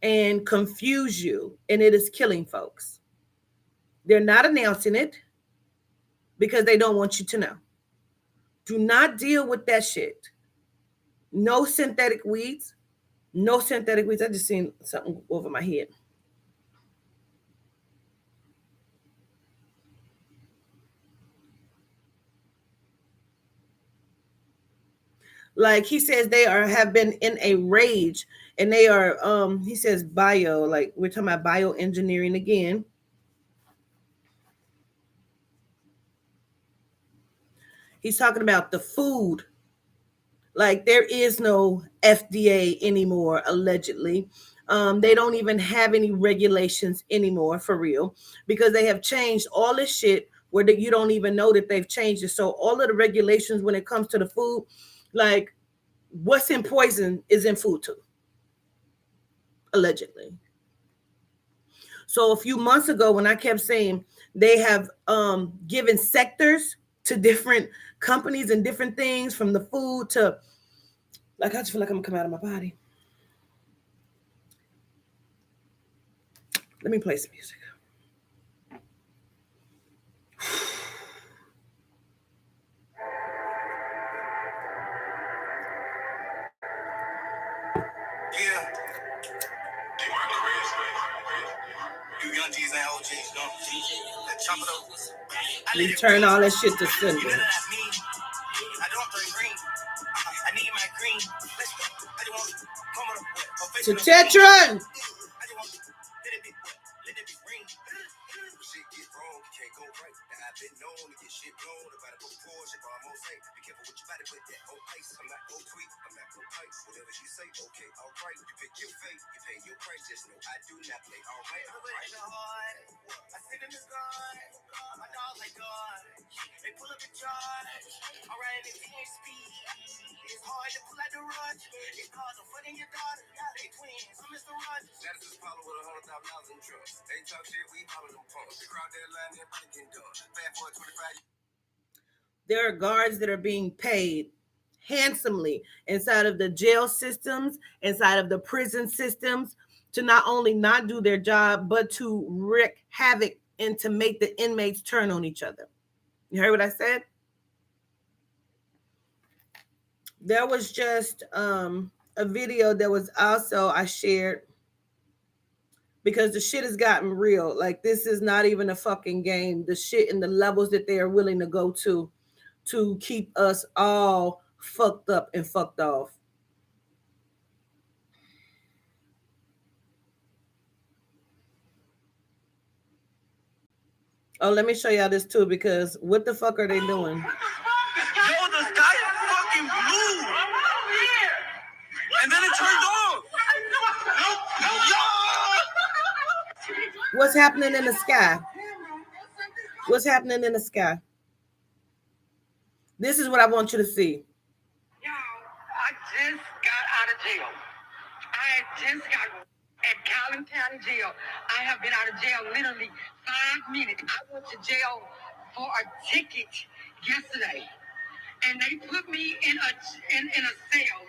and confuse you, and it is killing folks. They're not announcing it because they don't want you to know. Do not deal with that shit. No synthetic weeds. No synthetic weeds. I just seen something over my head. Like he says, they have been in a rage, and they are he says like we're talking about bioengineering again. He's talking about the food. Like there is no FDA anymore, allegedly. They don't even have any regulations anymore, for real, because they have changed all this shit where you don't even know that they've changed it. So all of the regulations when it comes to the food, like what's in poison is in food too, allegedly. So a few months ago, when I kept saying they have given sectors to different companies and different things, from the food to, like, I just feel like I'm gonna come out of my body. Let me play some music. Yeah. You young G's and OGs, don't chop it up. We turn all that shit to cinder. I don't bring green. I need my green. I don't want to Tetron. Shit get wrong, you can't go right. Now I've been known to get shit blown about a Porsche, but I'm gonna say, be careful what you about to put that on ice. I'm not gonna tweet, I'm not gonna pipe. Whatever she say, okay, alright. You pick your fate, you pay your price. Just know I do not play alright. I sit in the sun, my dog like God. They pull up the charge, alright, it's speed. It's hard to pull out the rush. It's cause I'm fucking your daughter. They twins, I'm Mr. Rogers. That is just Paulo with $100,000 in trust. They talk shit, we follow them punks. The crowd that line, everybody getting done. Bad boy 25. There are guards that are being paid handsomely inside of the jail systems, inside of the prison systems, to not only not do their job, but to wreak havoc and to make the inmates turn on each other. You heard what I said? There was just a video that was also I shared, because the shit has gotten real. Like, this is not even a fucking game. The shit and the levels that they are willing to go to keep us all fucked up and fucked off. Oh, let me show y'all this too, because what the fuck are they doing? Yo, the sky is fucking blue. And then it turned off. What's happening in the sky? What's happening in the sky? This is what I want you to see. Yo, I just got out of jail. I just got at Collin County Jail. I have been out of jail literally 5 minutes. I went to jail for a ticket yesterday, and they put me in a cell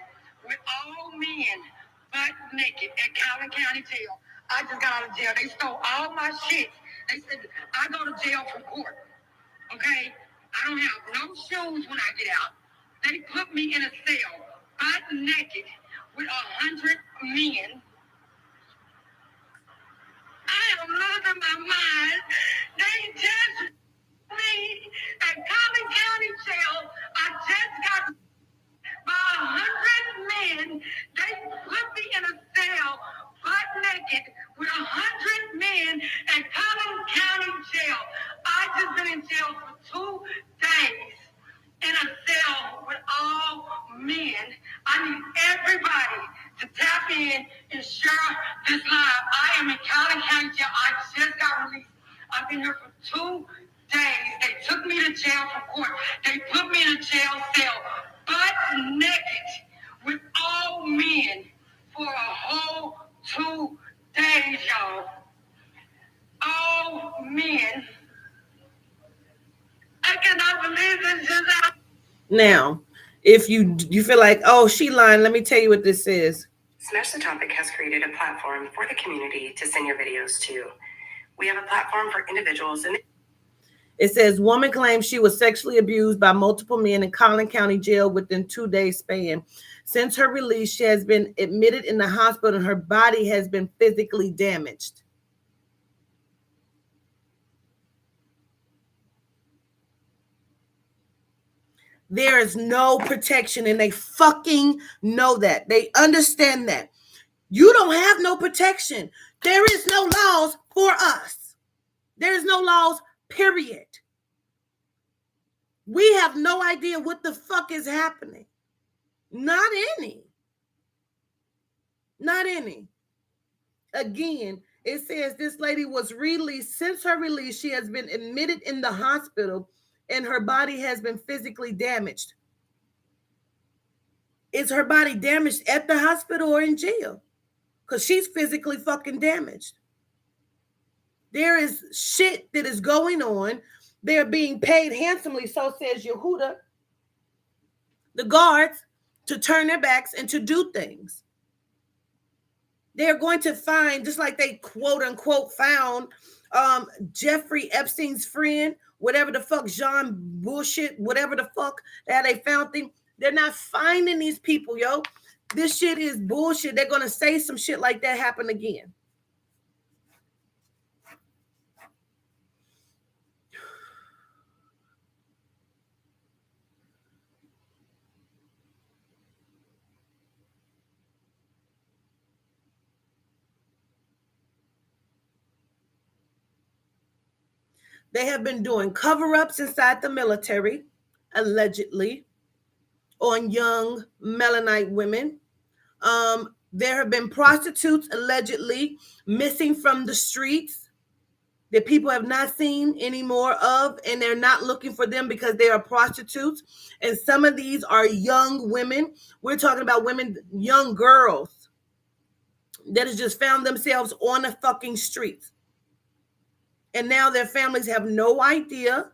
with all men, butt naked, at Collin County Jail. I just got out of jail. They stole all my shit. They said I go to jail for court. Okay, I don't have no shoes when I get out. They put me in a cell, butt naked, with 100 men. I am losing my mind. They just me at Collin County Jail. I just got by 100 men. They put me in a cell, butt naked, with 100 men at Collin County Jail. I just been in jail for 2 days. in a cell with all men. I need everybody to tap in and share this live. I am in County Jail. I just got released. I've been here for 2 days. They took me to jail for court. They put me in a jail cell, butt naked, with all men for a whole 2 days, y'all. All men. I cannot believe this just happened. Now, if you feel like, oh, she lying, let me tell you what this is. Smash the Topic has created a platform for the community to send your videos to. We have a platform for individuals and it says woman claims she was sexually abused by multiple men in Collin County Jail within 2 days span. Since her release, she has been admitted in the hospital and her body has been physically damaged. There is no protection and they fucking know that. They understand that. You don't have no protection. There is no laws for us. There is no laws, period. We have no idea what the fuck is happening. Not any. Not any. Again, it says this lady was released. Since her release, she has been admitted in the hospital and her body has been physically damaged. Is her body damaged at the hospital or in jail? Because she's physically fucking damaged. There is shit that is going on. They're being paid handsomely, so says Yehuda, the guards, to turn their backs and to do things. They're going to find, just like they quote unquote found Jeffrey Epstein's friend, whatever the fuck, Jean bullshit, whatever the fuck that they found thing. They're not finding these people, yo. This shit is bullshit. They're going to say some shit like that happen again. They have been doing cover-ups inside the military, allegedly, on young Melanite women. There have been prostitutes allegedly missing from the streets that people have not seen any more of, and they're not looking for them because they are prostitutes. And some of these are young women. We're talking about women, young girls that has just found themselves on the fucking streets. And now their families have no idea.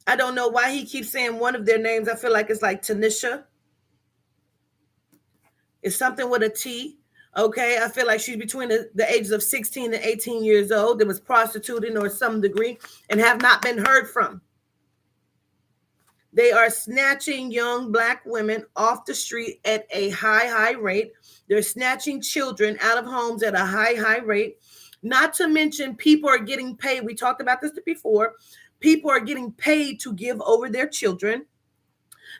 I don't know why he keeps saying one of their names. I feel like it's like Tanisha. It's something with a T. Okay. I feel like she's between the ages of 16 and 18 years old. That was prostituting or some degree and have not been heard from. They are snatching young Black women off the street at a high rate. They're snatching children out of homes at a high rate. Not to mention, people are getting paid. We talked about this before. People are getting paid to give over their children.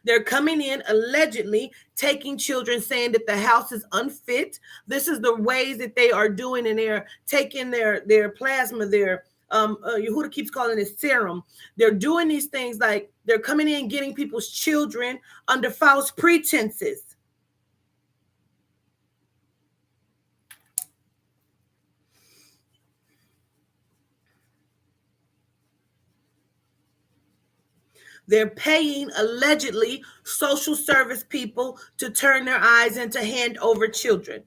They're coming in allegedly taking children, saying that the house is unfit. This is the ways that they are doing, and they're taking their plasma, their Yehuda keeps calling it serum. They're doing these things like they're coming in getting people's children under false pretenses. They're paying, allegedly, social service people to turn their eyes and to hand over children.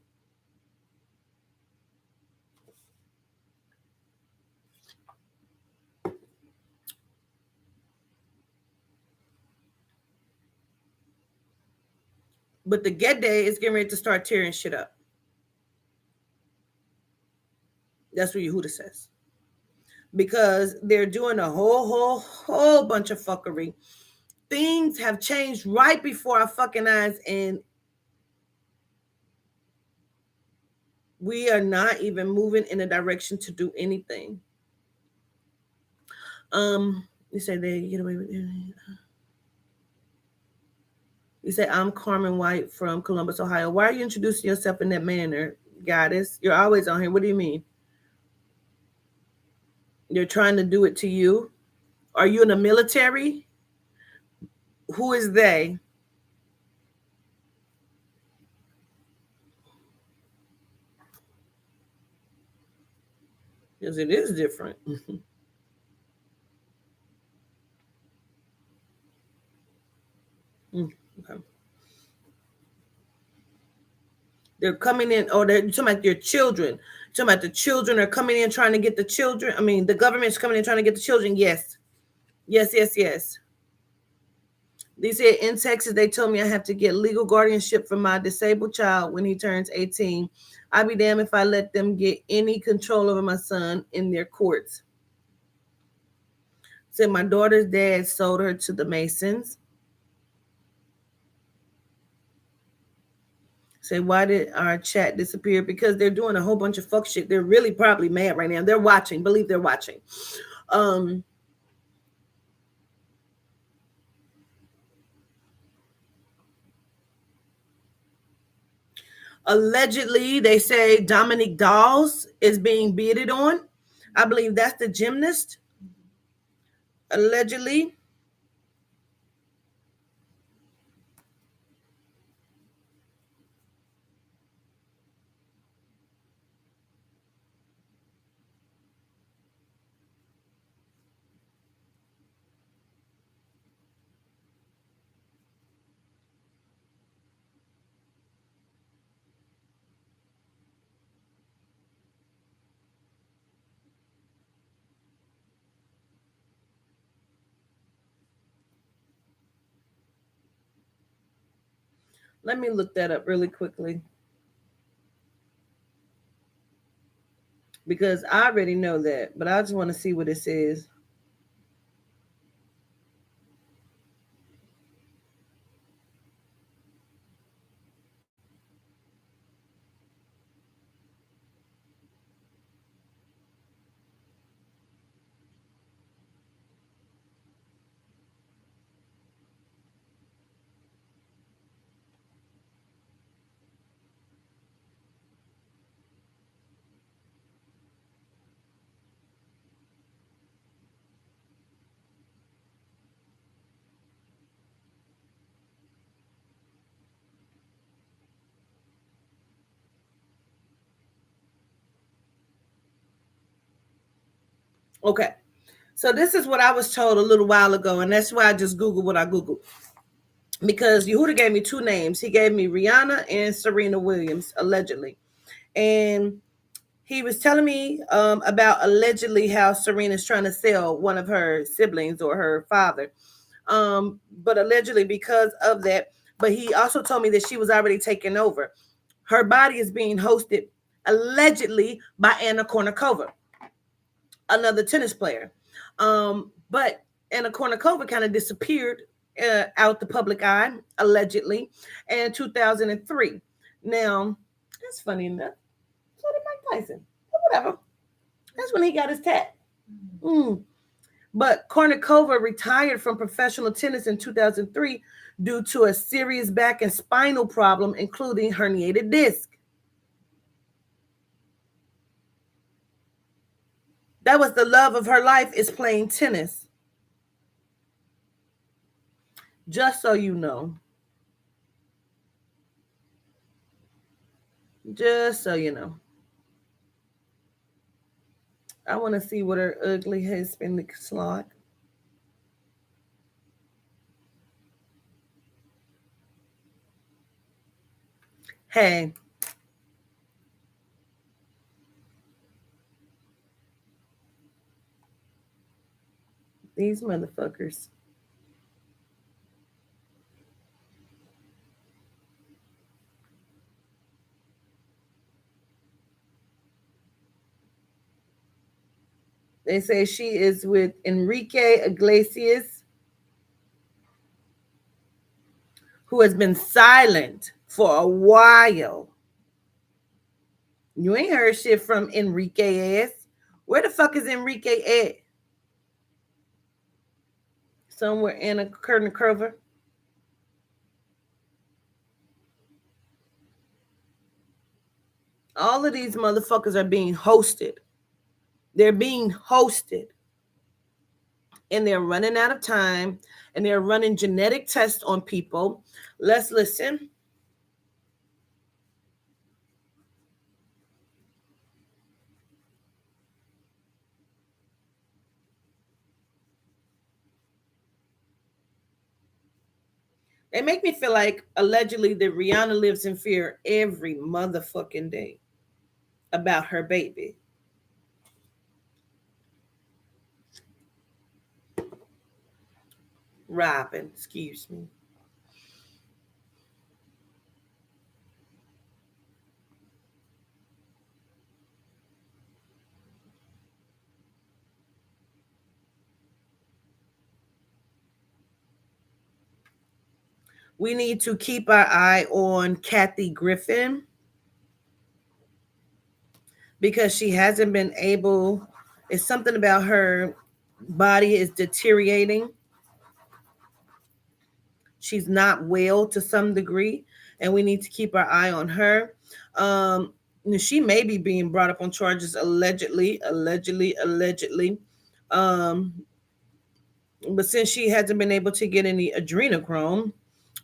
But the Get Day is getting ready to start tearing shit up. That's what Yehuda says. Because they're doing a whole bunch of fuckery. Things have changed right before our fucking eyes, and we are not even moving in a direction to do anything. You say they get away with it. You say, I'm Carmen White from Columbus, Ohio. Why are you introducing yourself in that manner, goddess? You're always on here. What do you mean? They're trying to do it to you. Are you in the military? Who is they? Because it is different. Okay. They're coming in, or they're talking about your children. Talking about the children are coming in trying to get the children. I mean, the government's coming in trying to get the children. Yes. Yes, yes, yes. They said in Texas, they told me I have to get legal guardianship for my disabled child when he turns 18. I'd be damned if I let them get any control over my son in their courts. Said my daughter's dad sold her to the Masons. Say, why did our chat disappear? Because they're doing a whole bunch of fuck shit. They're really probably mad right now. They're watching. Believe they're watching. Allegedly, they say Dominique Dawes is being bidded on. I believe that's the gymnast. Allegedly. Let me look that up really quickly. Because I already know that, but I just want to see what it says. Okay. So this is what I was told a little while ago, and that's why I just Googled what I Googled. Because Yehuda gave me two names. He gave me Rihanna and Serena Williams, allegedly. And he was telling me about allegedly how Serena's trying to sell one of her siblings or her father. But allegedly because of that. But he also told me that she was already taken over. Her body is being hosted allegedly by Anna Kournikova, another tennis player. But Anna Kournikova kind of disappeared out the public eye, allegedly, in 2003. Now, that's funny enough. So did Mike Tyson. But whatever. That's when he got his tat. But Kournikova retired from professional tennis in 2003 due to a serious back and spinal problem, including herniated disc. That was the love of her life, is playing tennis. Just so you know. Just so you know. I want to see what her ugly husband looks like. Hey. These motherfuckers. They say she is with Enrique Iglesias, who has been silent for a while. You ain't heard shit from Enrique ass. Where the fuck is Enrique at? Somewhere in a curtain cover. All of these motherfuckers are being hosted. They're being hosted. and they're running out of time, and they're running genetic tests on people. Let's listen. They make me feel like allegedly that Rihanna lives in fear every motherfucking day about her baby. Robin, excuse me. We need to keep our eye on Kathy Griffin because she hasn't been able, it's something about her body is deteriorating. She's not well to some degree, and we need to keep our eye on her. She may be being brought up on charges allegedly. But since she hasn't been able to get any adrenochrome,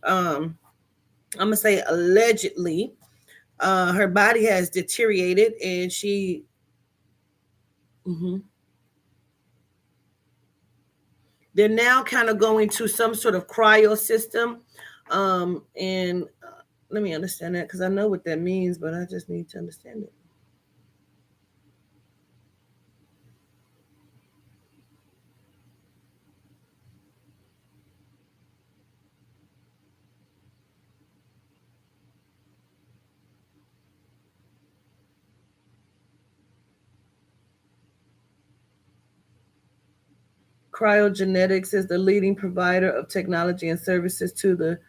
I'm gonna say allegedly, her body has deteriorated, and she. They're now kind of going to some sort of cryo system, and let me understand that because I know what that means, but I just need to understand it. Cryogenics is the leading provider of technology and services to the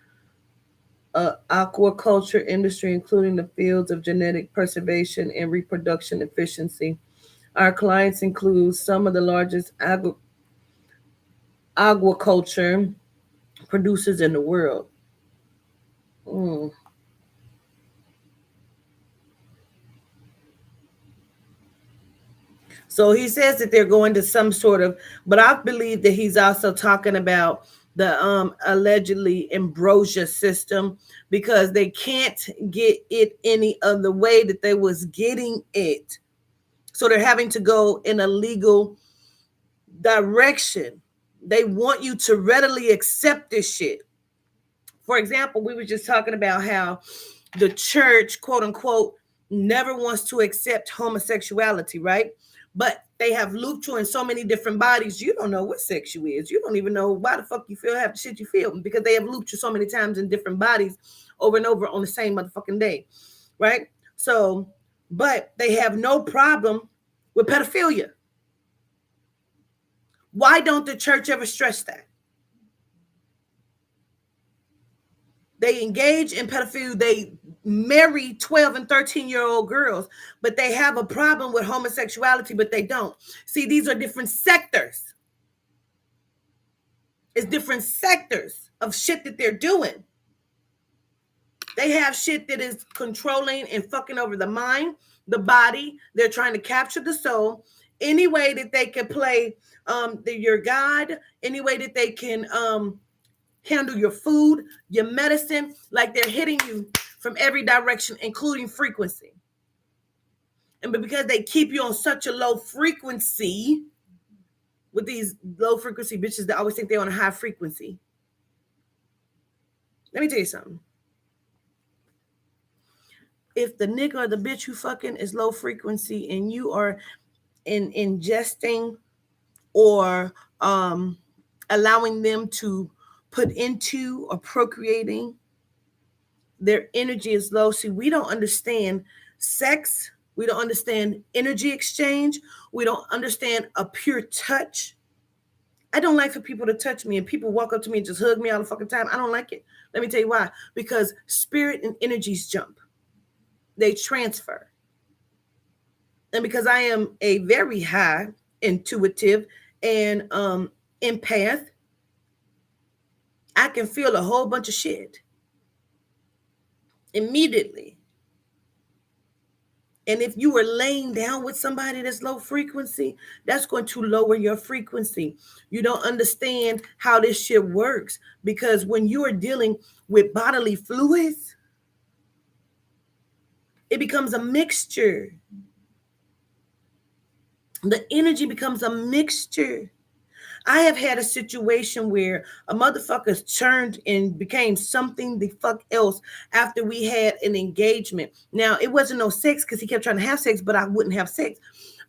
aquaculture industry, including the fields of genetic preservation and reproduction efficiency. Our clients include some of the largest aquaculture producers in the world. Mm. So he says that they're going to some sort of, but I believe that he's also talking about the allegedly ambrosia system because they can't get it any other way that they was getting it. So they're having to go in a legal direction. They want you to readily accept this shit. For example, we were just talking about how the church, quote unquote, never wants to accept homosexuality, right? But they have looped you in so many different bodies, you don't know what sex you is. You don't even know why the fuck you feel half the shit you feel because they have looped you so many times in different bodies over and over on the same motherfucking day, right? So, but they have no problem with pedophilia. Why don't the church ever stress that? They engage in pedophilia. They marry 12 and 13-year-old girls, but they have a problem with homosexuality, but they don't. See, these are different sectors. It's different sectors of shit that they're doing. They have shit that is controlling and fucking over the mind, the body. They're trying to capture the soul any way that they can play your God, any way that they can handle your food, your medicine, like they're hitting you from every direction, including frequency. And because they keep you on such a low frequency with these low frequency bitches that always think they're on a high frequency. Let me tell you something. If the nigga or the bitch you fucking is low frequency and you are ingesting or allowing them to put into or procreating, their energy is low. See, we don't understand sex. We don't understand energy exchange. We don't understand a pure touch. I don't like for people to touch me and people walk up to me and just hug me all the fucking time. I don't like it. Let me tell you why. Because spirit and energies jump. They transfer. And because I am a very high intuitive and empath, I can feel a whole bunch of shit immediately. And if you are laying down with somebody that's low frequency, that's going to lower your frequency. You don't understand how this shit works, because when you are dealing with bodily fluids, it becomes a mixture. The energy becomes a mixture. I have had a situation where a motherfucker turned and became something the fuck else after we had an engagement. Now, it wasn't no sex because he kept trying to have sex, but I wouldn't have sex.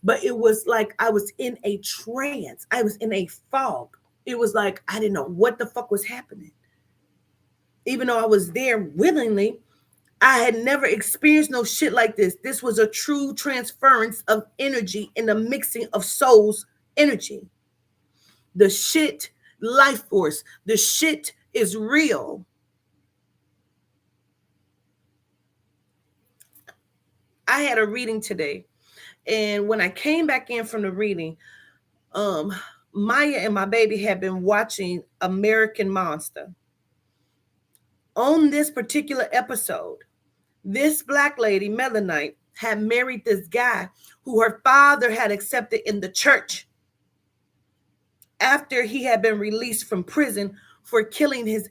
But it was like I was in a trance. I was in a fog. It was like I didn't know what the fuck was happening. Even though I was there willingly, I had never experienced no shit like this. This was a true transference of energy and the mixing of souls' energy. The shit, life force, the shit is real. I had a reading today, and when I came back in from the reading, Maya and my baby had been watching American Monster. On this particular episode, this black lady, Melanite, had married this guy who her father had accepted in the church after he had been released from prison for killing his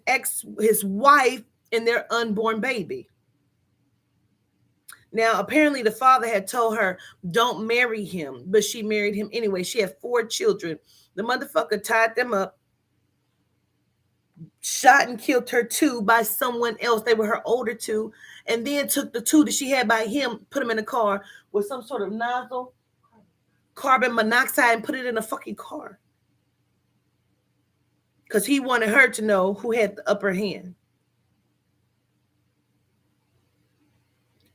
wife, and their unborn baby. Now, apparently the father had told her, don't marry him, but she married him anyway. She had 4 children. The motherfucker tied them up, shot and killed her 2 by someone else. They were her older 2. And then took the 2 that she had by him, put them in a car with some sort of nozzle, carbon monoxide, and put it in a fucking car. Because he wanted her to know who had the upper hand.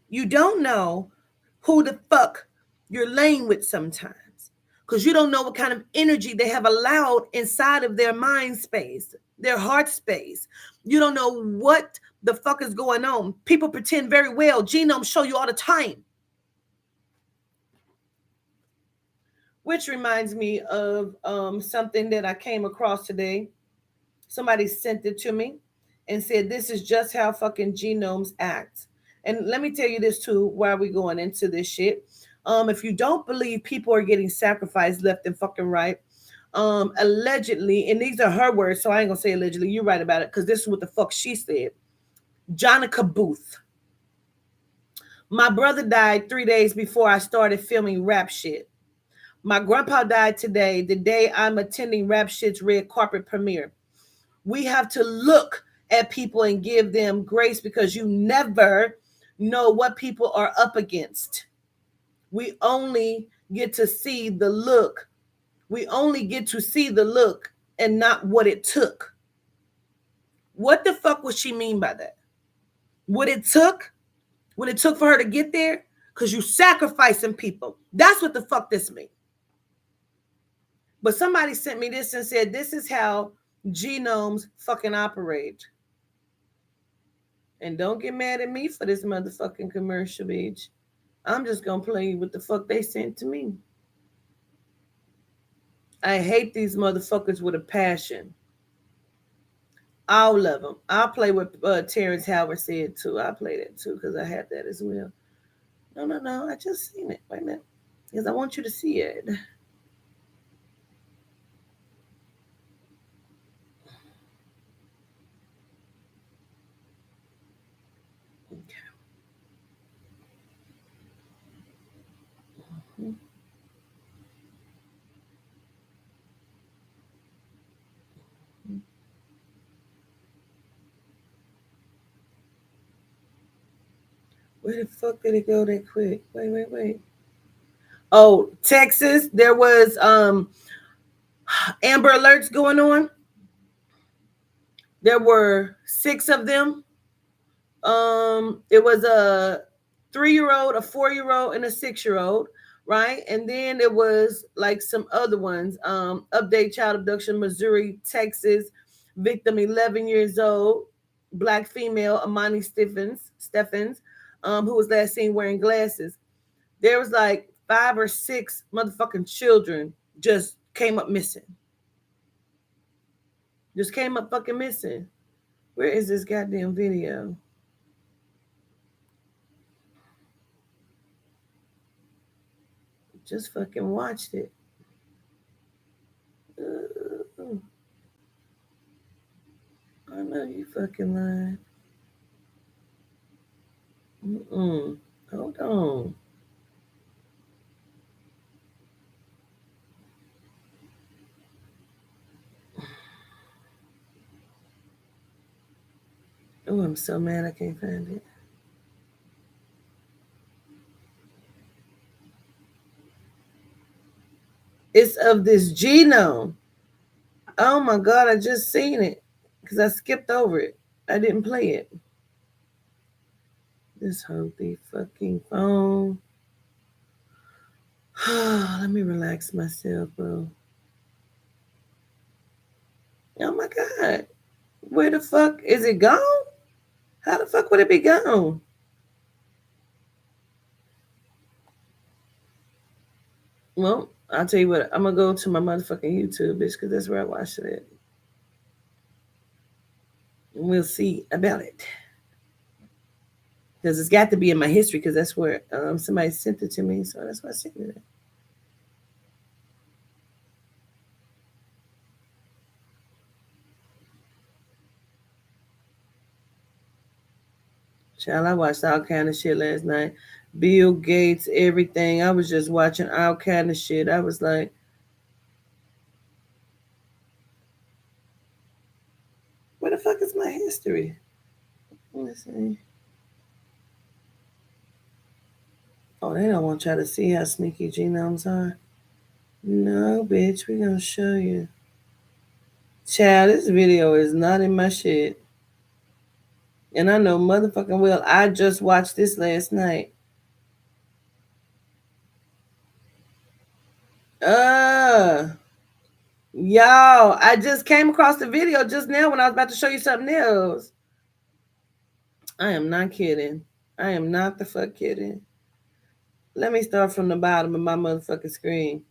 You don't know who the fuck you're laying with sometimes, because you don't know what kind of energy they have allowed inside of their mind space, their heart space. You don't know what the fuck is going on. People pretend very well. Genome show you all the time. Which reminds me of something that I came across today. Somebody sent it to me and said, this is just how fucking genomes act. And let me tell you this too, while we're going into this shit. If you don't believe people are getting sacrificed left and fucking right, allegedly, and these are her words, so I ain't gonna say allegedly, you're right about it, because this is what the fuck she said. Jonica Booth. My brother died 3 days before I started filming rap shit. My grandpa died today, the day I'm attending rap shit's red carpet premiere. We have to look at people and give them grace, because you never know what people are up against. We only get to see the look. We only get to see the look and not what it took. What the fuck would she mean by that? What it took for her to get there? Because you sacrificing people. That's what the fuck this means. But somebody sent me this and said, this is how genomes fucking operate. And don't get mad at me for this motherfucking commercial, bitch. I'm just gonna play what the fuck they sent to me. I hate these motherfuckers with a passion. All of them. I'll play what Terrence Howard said too. I'll play that too, because I had that as well. No. I just seen it. Wait a minute. Because I want you to see it. Where the fuck did it go that quick? Wait. Oh, Texas, there was Amber Alerts going on. There were 6 of them. It was a 3-year-old, a 4-year-old, and a 6-year-old, right? And then it was like some other ones. Update child abduction, Missouri, Texas, victim 11 years old, black female, Amani Stephens, who was last seen wearing glasses. There was like 5 or 6 motherfucking children just came up missing. Just came up fucking missing. Where is this goddamn video? Just fucking watched it. I know you fucking lying. Hold on. Oh, I'm so mad I can't find it. It's of this genome. Oh my god, I just seen it because I skipped over it. I didn't play it. This whole the fucking phone. Let me relax myself, bro. Oh my god. Where the fuck is it gone? How the fuck would it be gone? Well, I'll tell you what, I'm gonna go to my motherfucking YouTube, bitch, because that's where I watched it. And we'll see about it. Because it's got to be in my history, because that's where somebody sent it to me, so that's why I sent it. Child, I watched all kind of shit last night. Bill Gates, everything. I was just watching all kind of shit. I was like, where the fuck is my history? Let's see. Oh, they don't want y'all to see how sneaky genomes are. No, bitch, we're gonna show you. Child, this video is not in my shit. And I know motherfucking well, I just watched this last night. Y'all, I just came across the video just now when I was about to show you something else. I am not kidding. I am not the fuck kidding. Let me start from the bottom of my motherfucking screen.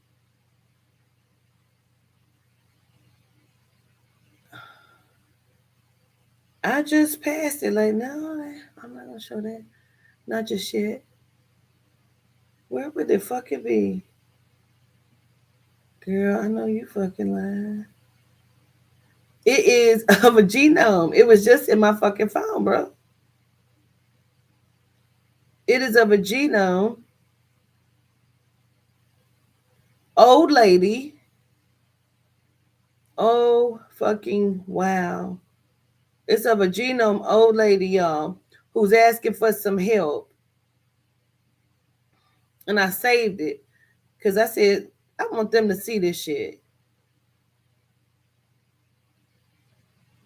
I just passed it. Like, no, I'm not gonna show that. Not just yet. Where would it fucking be? Girl, I know you fucking lying. It is of a genome. It was just in my fucking phone, bro. It is of a genome. Old lady. Oh, fucking wow. It's of a genome old lady, y'all, who's asking for some help. And I saved it because I said, I want them to see this shit.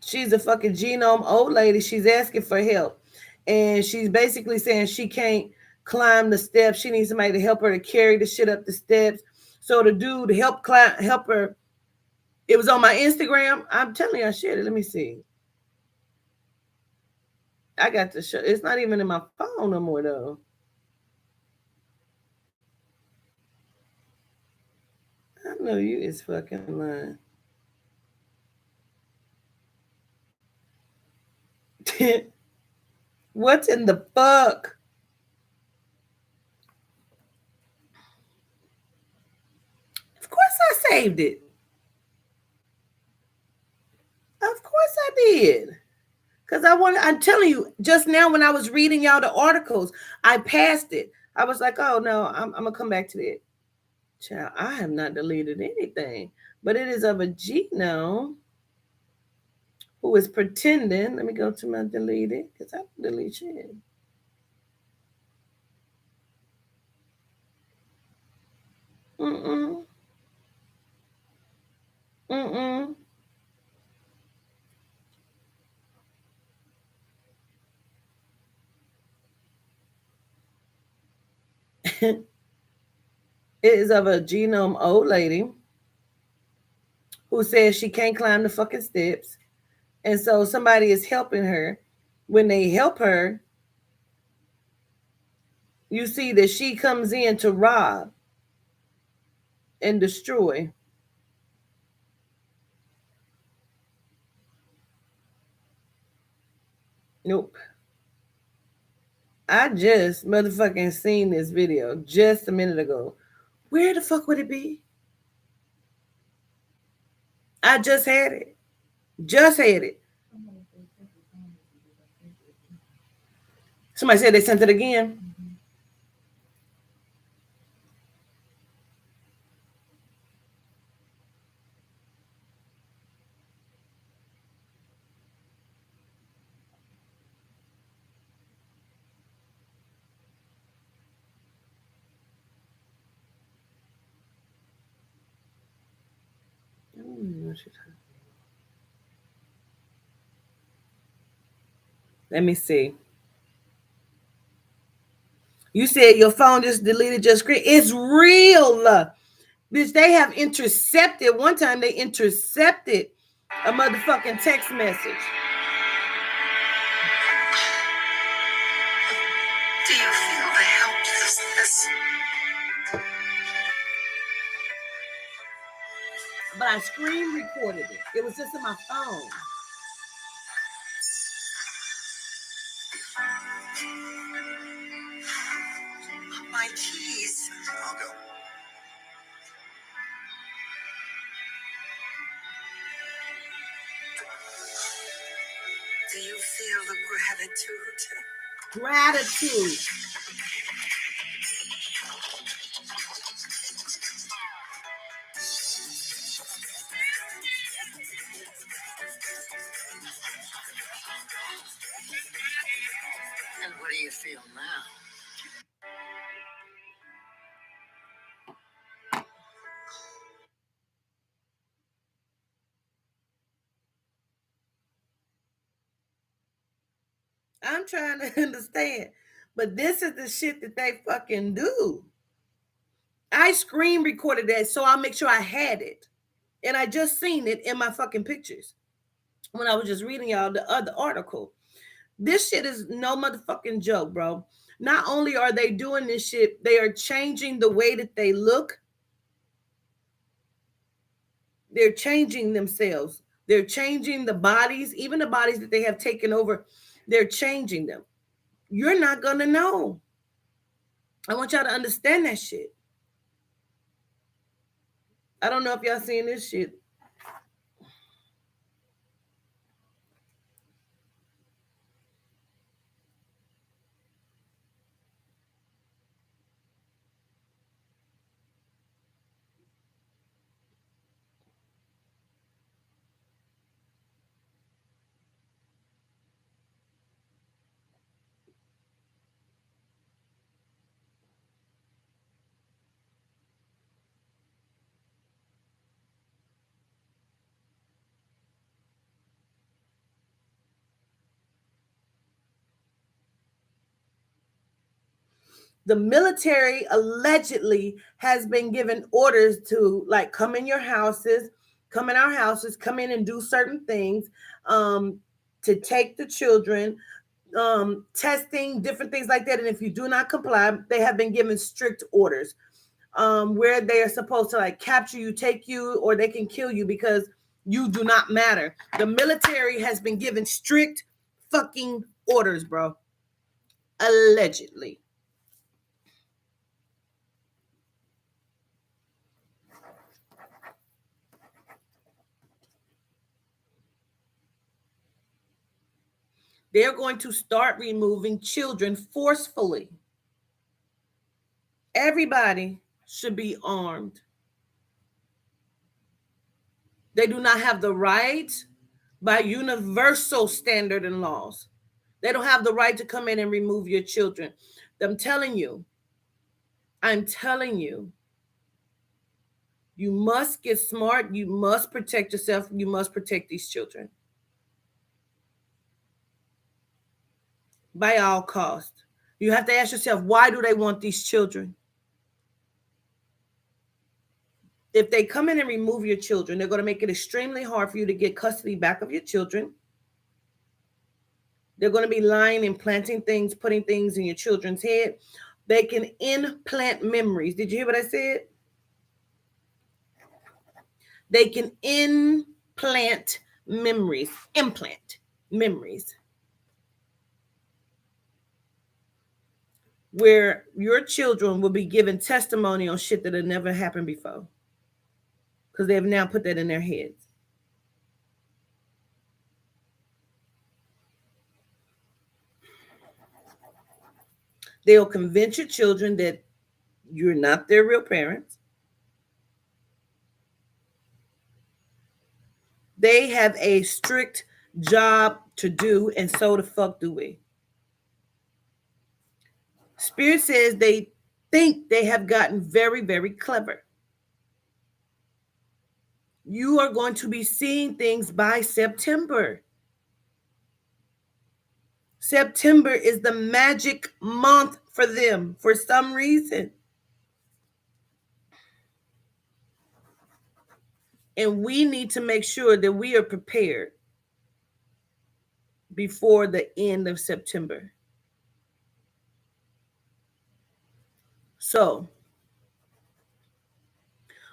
She's a fucking genome old lady. She's asking for help. And she's basically saying she can't climb the steps. She needs somebody to help her to carry the shit up the steps. So the dude to help her. It was on my Instagram. I'm telling you, I shared it. Let me see. I got to show. It's not even in my phone no more, though. I know you is fucking lying. What's in the fuck? Of course I saved it. Of course I did. Because I'm telling you, just now when I was reading y'all the articles, I passed it. I was like, oh no, I'm gonna come back to that. Child, I have not deleted anything. But it is of a genome who is pretending. Let me go to my deleted, because I don't delete shit. Mm-mm. Mm-mm. It is of a genome old lady who says she can't climb the fucking steps. And so somebody is helping her. When they help her, you see that she comes in to rob and destroy. Nope. I just motherfucking seen this video just a minute ago. Where the fuck would it be? I just had it. Just had it. Somebody said they sent it again. Let me see. You said your phone just deleted your screen. It's real. Bitch, they have intercepted. One time they intercepted a motherfucking text message. Do you feel the helplessness? But I screen recorded it. It was just in my phone. My keys. I'll go. Do you feel the gratitude? Gratitude. And what do you feel now? I'm trying to understand. But this is the shit that they fucking do. I screen recorded that so I'll make sure I had it. And I just seen it in my fucking pictures when I was just reading y'all the other article. This shit is no motherfucking joke, bro. Not only are they doing this shit, they are changing the way that they look. They're changing themselves. They're changing the bodies, even the bodies that they have taken over. They're changing them. You're not going to know. I want y'all to understand that shit. I don't know if y'all seen this shit. The military allegedly has been given orders to like come in your houses, come in our houses, come in and do certain things, to take the children, testing, different things like that. And if you do not comply, they have been given strict orders, where they are supposed to like capture you, take you, or they can kill you because you do not matter. The military has been given strict fucking orders, bro. Allegedly. They're going to start removing children forcefully. Everybody should be armed. They do not have the right by universal standard and laws. They don't have the right to come in and remove your children. I'm telling you, you must get smart. You must protect yourself. You must protect these children by all costs. You have to ask yourself, why do they want these children? If they come in and remove your children, they're going to make it extremely hard for you to get custody back of your children. They're going to be lying and planting things, putting things in your children's head. They can implant memories. Did you hear what I said? They can implant memories. Implant memories. where your children will be given testimony on shit that had never happened before. Because they have now put that in their heads. They'll convince your children that you're not their real parents. They have a strict job to do, and so the fuck do we. Spirit says they think they have gotten very, very clever. You are going to be seeing things by September. September is the magic month for them for some reason. And we need to make sure that we are prepared before the end of September. So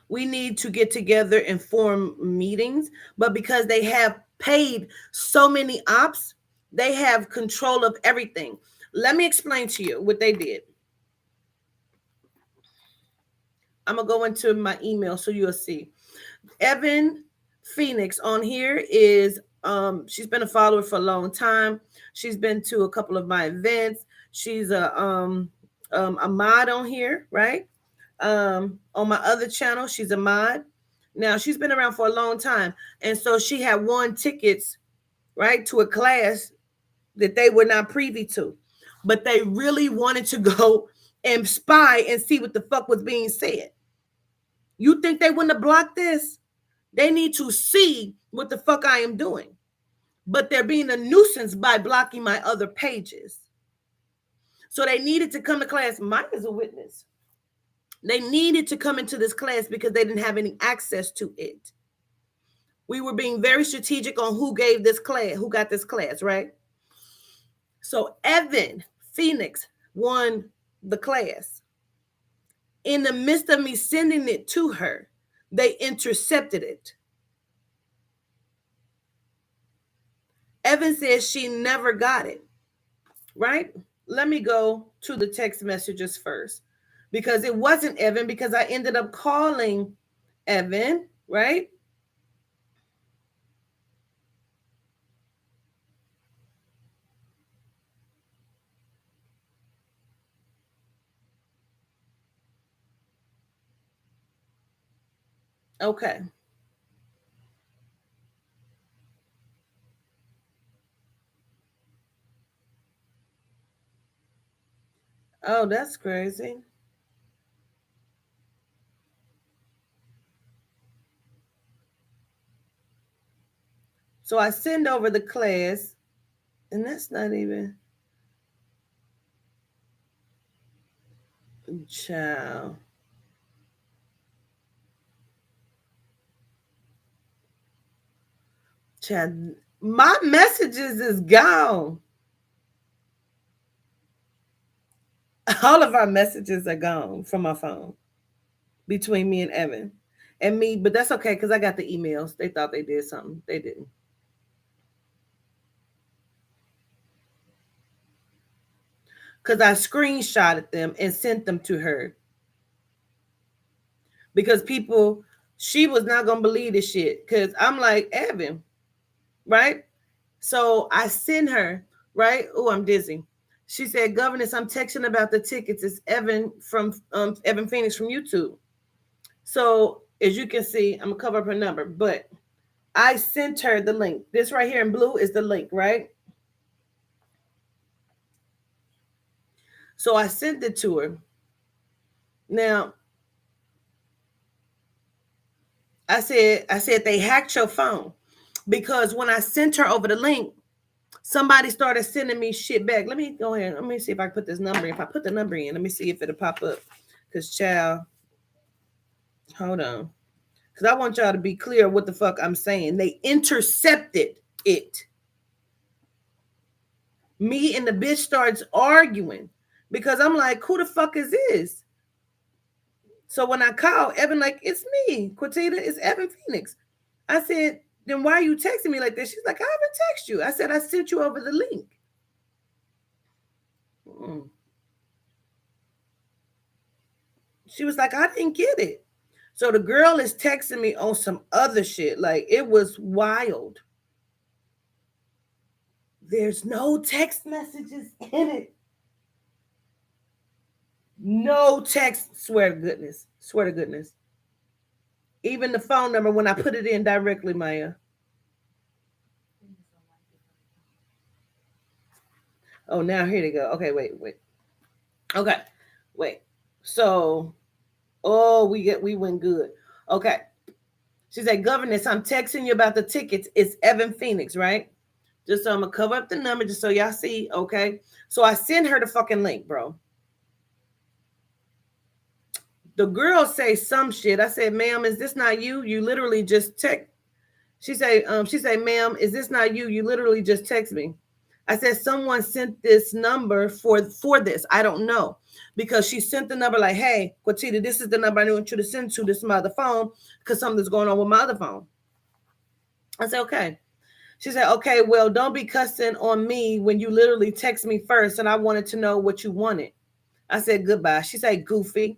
we need to get together and form meetings, but because they have paid so many ops, they have control of everything. Let me explain to you what they did. I'm going to go into my email so you'll see. Evan Phoenix on here is, she's been a follower for a long time. She's been to a couple of my events. She's a mod on here, right? On my other channel, she's a mod. Now, she's been around for a long time. And so she had won tickets, right, to a class that they were not privy to. But they really wanted to go and spy and see what the fuck was being said. You think they wouldn't have blocked this? They need to see what the fuck I am doing. But they're being a nuisance by blocking my other pages. So they needed to come to class. Mine is a witness. They needed to come into this class because they didn't have any access to it. We were being very strategic on who gave this class, who got this class, right? So Evan Phoenix won the class. In the midst of me sending it to her, they intercepted it. Evan says she never got it, right? Let me go to the text messages first because it wasn't Evan, because I ended up calling Evan, right? Okay. Oh, that's crazy. So I send over the class, and that's not even child. Child, my messages is gone. All of our messages are gone from my phone between me and Evan and me, but that's okay because I got the emails. They thought they did something. They didn't. Because I screenshotted them and sent them to her. Because people, she was not going to believe this shit. Because I'm like, Evan, right? So I sent her, right? Oh, I'm dizzy. She said, Governess, I'm texting about the tickets. It's Evan from Evan Phoenix from YouTube. So as you can see, I'm gonna cover up her number, but I sent her the link. This right here in blue is the link, right? So I sent it to her. Now, I said they hacked your phone because when I sent her over the link, somebody started sending me shit back. Let me go ahead. Let me see if I can put this number in. If I put the number in, let me see if it'll pop up. Because, child, hold on. Because I want y'all to be clear what the fuck I'm saying. They intercepted it. Me and the bitch starts arguing because I'm like, who the fuck is this? So when I call Evan, like, it's me, Quatita, it's Evan Phoenix. I said, then why are you texting me like this? She's like, I haven't texted you. I said, I sent you over the link. She was like, I didn't get it. So the girl is texting me on some other shit. Like, it was wild. There's no text messages in it. No text. Swear to goodness. Swear to goodness. Even the phone number when I put it in directly, Maya. Oh, now here they go. Okay, wait. Okay, wait. So, we went good. Okay. She said, Governess, I'm texting you about the tickets. It's Evan Phoenix, right? Just so I'm gonna cover up the number just so y'all see. Okay. So I sent her the fucking link, bro. The girl say some shit. I said, ma'am, is this not you? You literally just text. She say, ma'am, is this not you? You literally just text me. I said, someone sent this number for this. I don't know. Because she sent the number like, hey, Quatita, this is the number I want you to send to. This is my other phone because something's going on with my other phone. I said, okay. She said, okay, well, don't be cussing on me when you literally text me first and I wanted to know what you wanted. I said, goodbye. She said, goofy.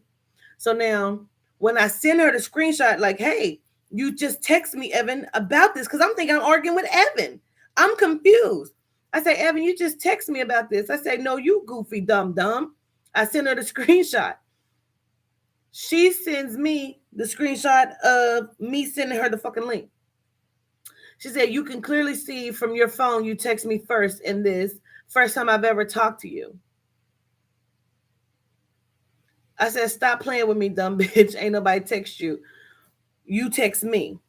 So now when I send her the screenshot, like, hey, you just text me, Evan, about this because I'm thinking I'm arguing with Evan. I'm confused. I say, Evan, you just text me about this. I say, no, you goofy dumb. I send her the screenshot. She sends me the screenshot of me sending her the fucking link. She said, you can clearly see from your phone you text me first in this. First time I've ever talked to you. I said, stop playing with me, dumb bitch. Ain't nobody text you. You text me.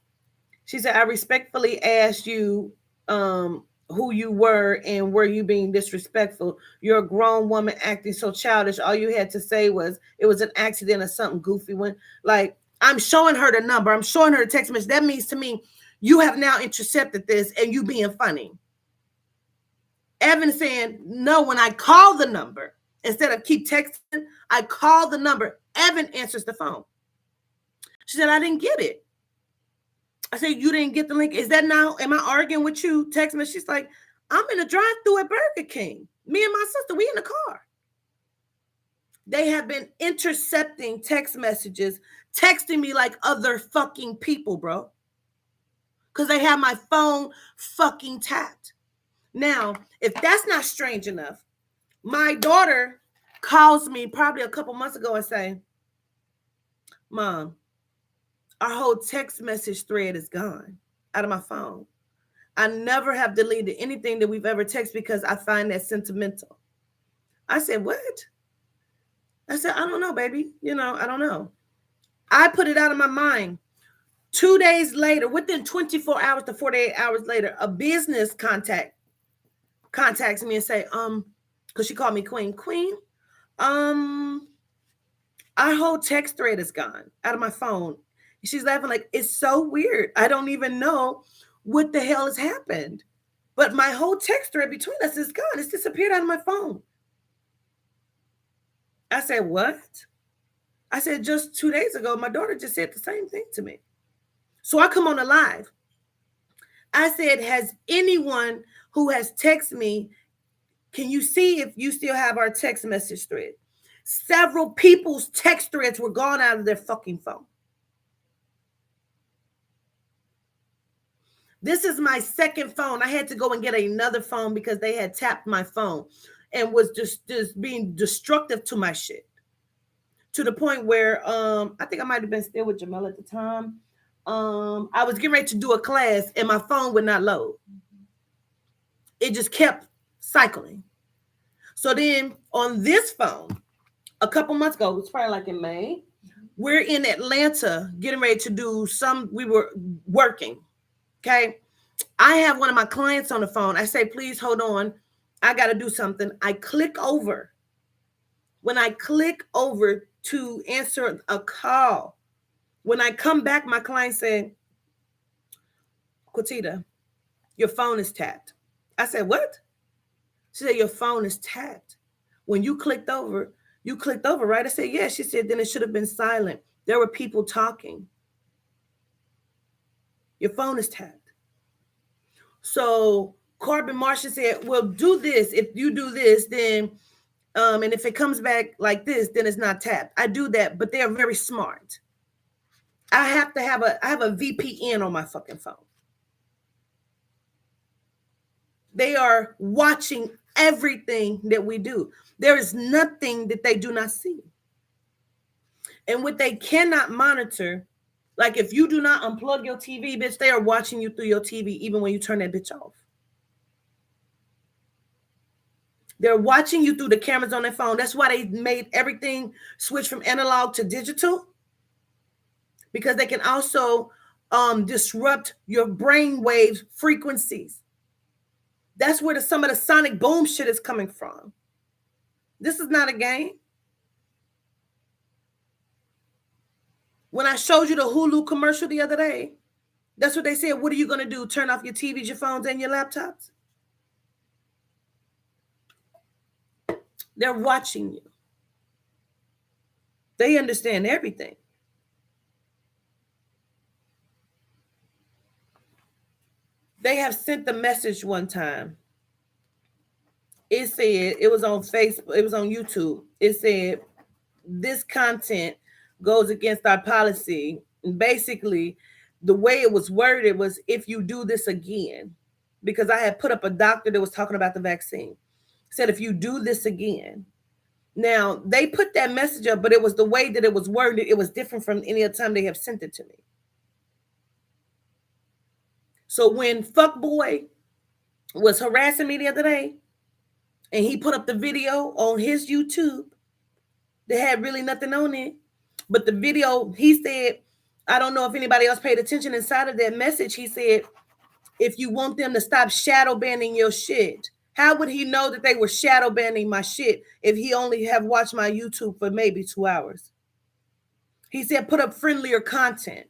She said, I respectfully asked you who you were and were you being disrespectful. You're a grown woman acting so childish. All you had to say was it was an accident or something goofy. When like I'm showing her the number. I'm showing her the text message. That means to me, you have now intercepted this and you being funny. Evan saying, no, when I call the number, instead of keep texting, I call the number. Evan answers the phone. She said, I didn't get it. I said, you didn't get the link. Is that now? Am I arguing with you? Text me. She's like, I'm in a drive-thru at Burger King. Me and my sister, we in the car. They have been intercepting text messages, texting me like other fucking people, bro. Because they have my phone fucking tapped. Now, if that's not strange enough, my daughter calls me probably a couple months ago and say, Mom, our whole text message thread is gone out of my phone. I never have deleted anything that we've ever texted because I find that sentimental. I said, what? I said, I don't know, baby. I don't know. I put it out of my mind. 2 days later, within 24 hours to 48 hours later, a business contacts me and say, because she called me Queen. Our whole text thread is gone out of my phone. She's laughing like, it's so weird. I don't even know what the hell has happened. But my whole text thread between us is gone. It's disappeared out of my phone. I said, what? I said, just 2 days ago, my daughter just said the same thing to me. So I come on a live. I said, has anyone who has texted me, can you see if you still have our text message thread? Several people's text threads were gone out of their fucking phone. This is my second phone. I had to go and get another phone because they had tapped my phone and was just being destructive to my shit. To the point where I think I might have been still with Jamel at the time. I was getting ready to do a class and my phone would not load. It just kept cycling. So then on this phone, a couple months ago, it was probably like in May, we're in Atlanta getting ready to do we were working. Okay. I have one of my clients on the phone. I say, please hold on. I got to do something. I click over. When I click over to answer a call, when I come back, my client said, Quatita, your phone is tapped. I said, what? She said, your phone is tapped. When you clicked over, right? I said, yeah. She said, then it should have been silent. There were people talking. Your phone is tapped. So Corbin Marshall said, well, do this. If you do this, then And if it comes back like this, then it's not tapped. I do that, but they are very smart. I have a VPN on my fucking phone. They are watching everything that we do. There is nothing that they do not see. And what they cannot monitor, like if you do not unplug your TV, bitch, they are watching you through your TV even when you turn that bitch off. They're watching you through the cameras on their phone. That's why they made everything switch from analog to digital, because they can also disrupt your brainwave frequencies. That's where some of the sonic boom shit is coming from. This is not a game. When I showed you the Hulu commercial the other day, that's what they said. What are you going to do? Turn off your TVs, your phones, and your laptops? They're watching you. They understand everything. They have sent the message one time. It said, it was on Facebook, it was on YouTube. It said, this content goes against our policy. And basically, the way it was worded was, if you do this again, because I had put up a doctor that was talking about the vaccine, said, if you do this again. Now, they put that message up, but it was the way that it was worded. It was different from any other time they have sent it to me. So when Fuckboy was harassing me the other day, and he put up the video on his YouTube that had really nothing on it, but the video, he said, I don't know if anybody else paid attention inside of that message. He said, if you want them to stop shadow banning your shit, how would he know that they were shadow banning my shit if he only have watched my YouTube for maybe 2 hours? He said, put up friendlier content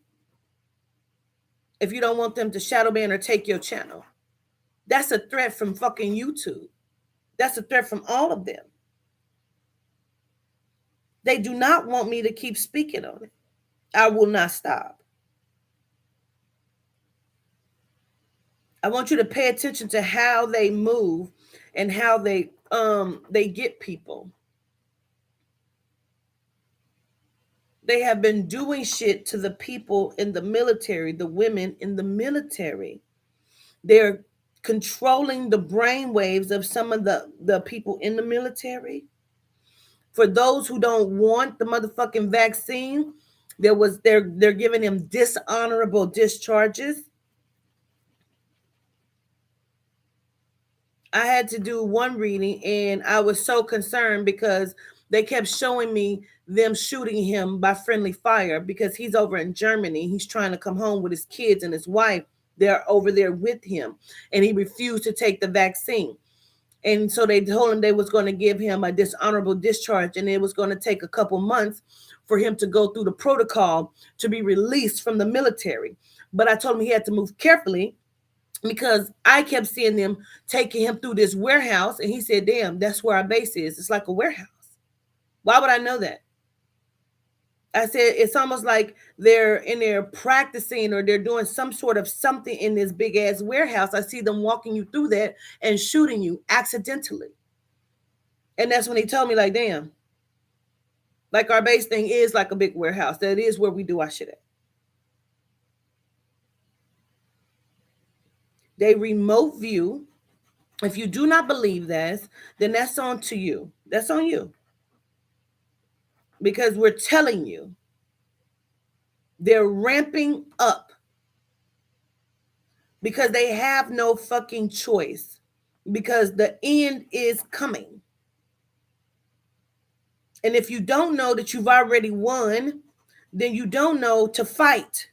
if you don't want them to shadow ban or take your channel. That's a threat from fucking YouTube. That's a threat from all of them. They do not want me to keep speaking on it. I will not stop. I want you to pay attention to how they move and how they get people. They have been doing shit to the people in the military, the women in the military. They're controlling the brain waves of some of the people in the military. For those who don't want the motherfucking vaccine, they're giving them dishonorable discharges. I had to do one reading and I was so concerned because they kept showing me them shooting him by friendly fire because he's over in Germany. He's trying to come home with his kids and his wife. They're over there with him and he refused to take the vaccine. And so they told him they was going to give him a dishonorable discharge and it was going to take a couple months for him to go through the protocol to be released from the military. But I told him he had to move carefully because I kept seeing them taking him through this warehouse. And he said, damn, that's where our base is. It's like a warehouse. Why would I know that? I said, it's almost like they're in there practicing or they're doing some sort of something in this big ass warehouse. I see them walking you through that and shooting you accidentally. And that's when he told me, like, damn, like our base thing is like a big warehouse. That is where we do our shit at. They remote view. If you do not believe that, then that's on to you. That's on you. Because we're telling you, they're ramping up because they have no fucking choice because the end is coming. And if you don't know that you've already won, then you don't know to fight.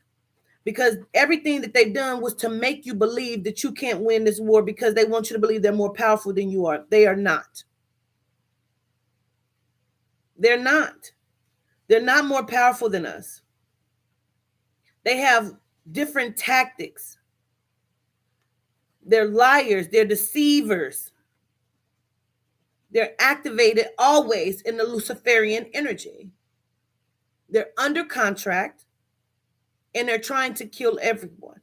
Because everything that they've done was to make you believe that you can't win this war because they want you to believe they're more powerful than you are. They are not. They're not. They're not more powerful than us. They have different tactics. They're liars. They're deceivers. They're activated always in the Luciferian energy. They're under contract and they're trying to kill everyone.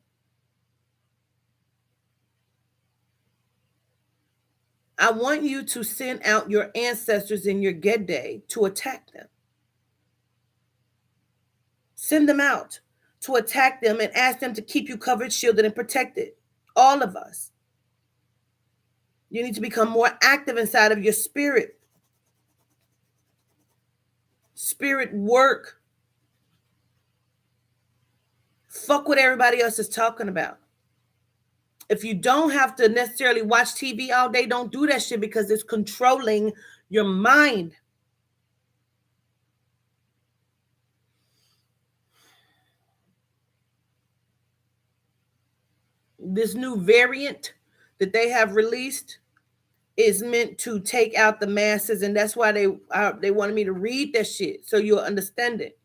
I want you to send out your ancestors in your get day to attack them. Send them out to attack them and ask them to keep you covered, shielded, and protected. All of us. You need to become more active inside of your spirit. Spirit work. Fuck what everybody else is talking about. If you don't have to necessarily watch TV all day, don't do that shit because it's controlling your mind. This new variant that they have released is meant to take out the masses, and that's why they wanted me to read that shit so you'll understand it.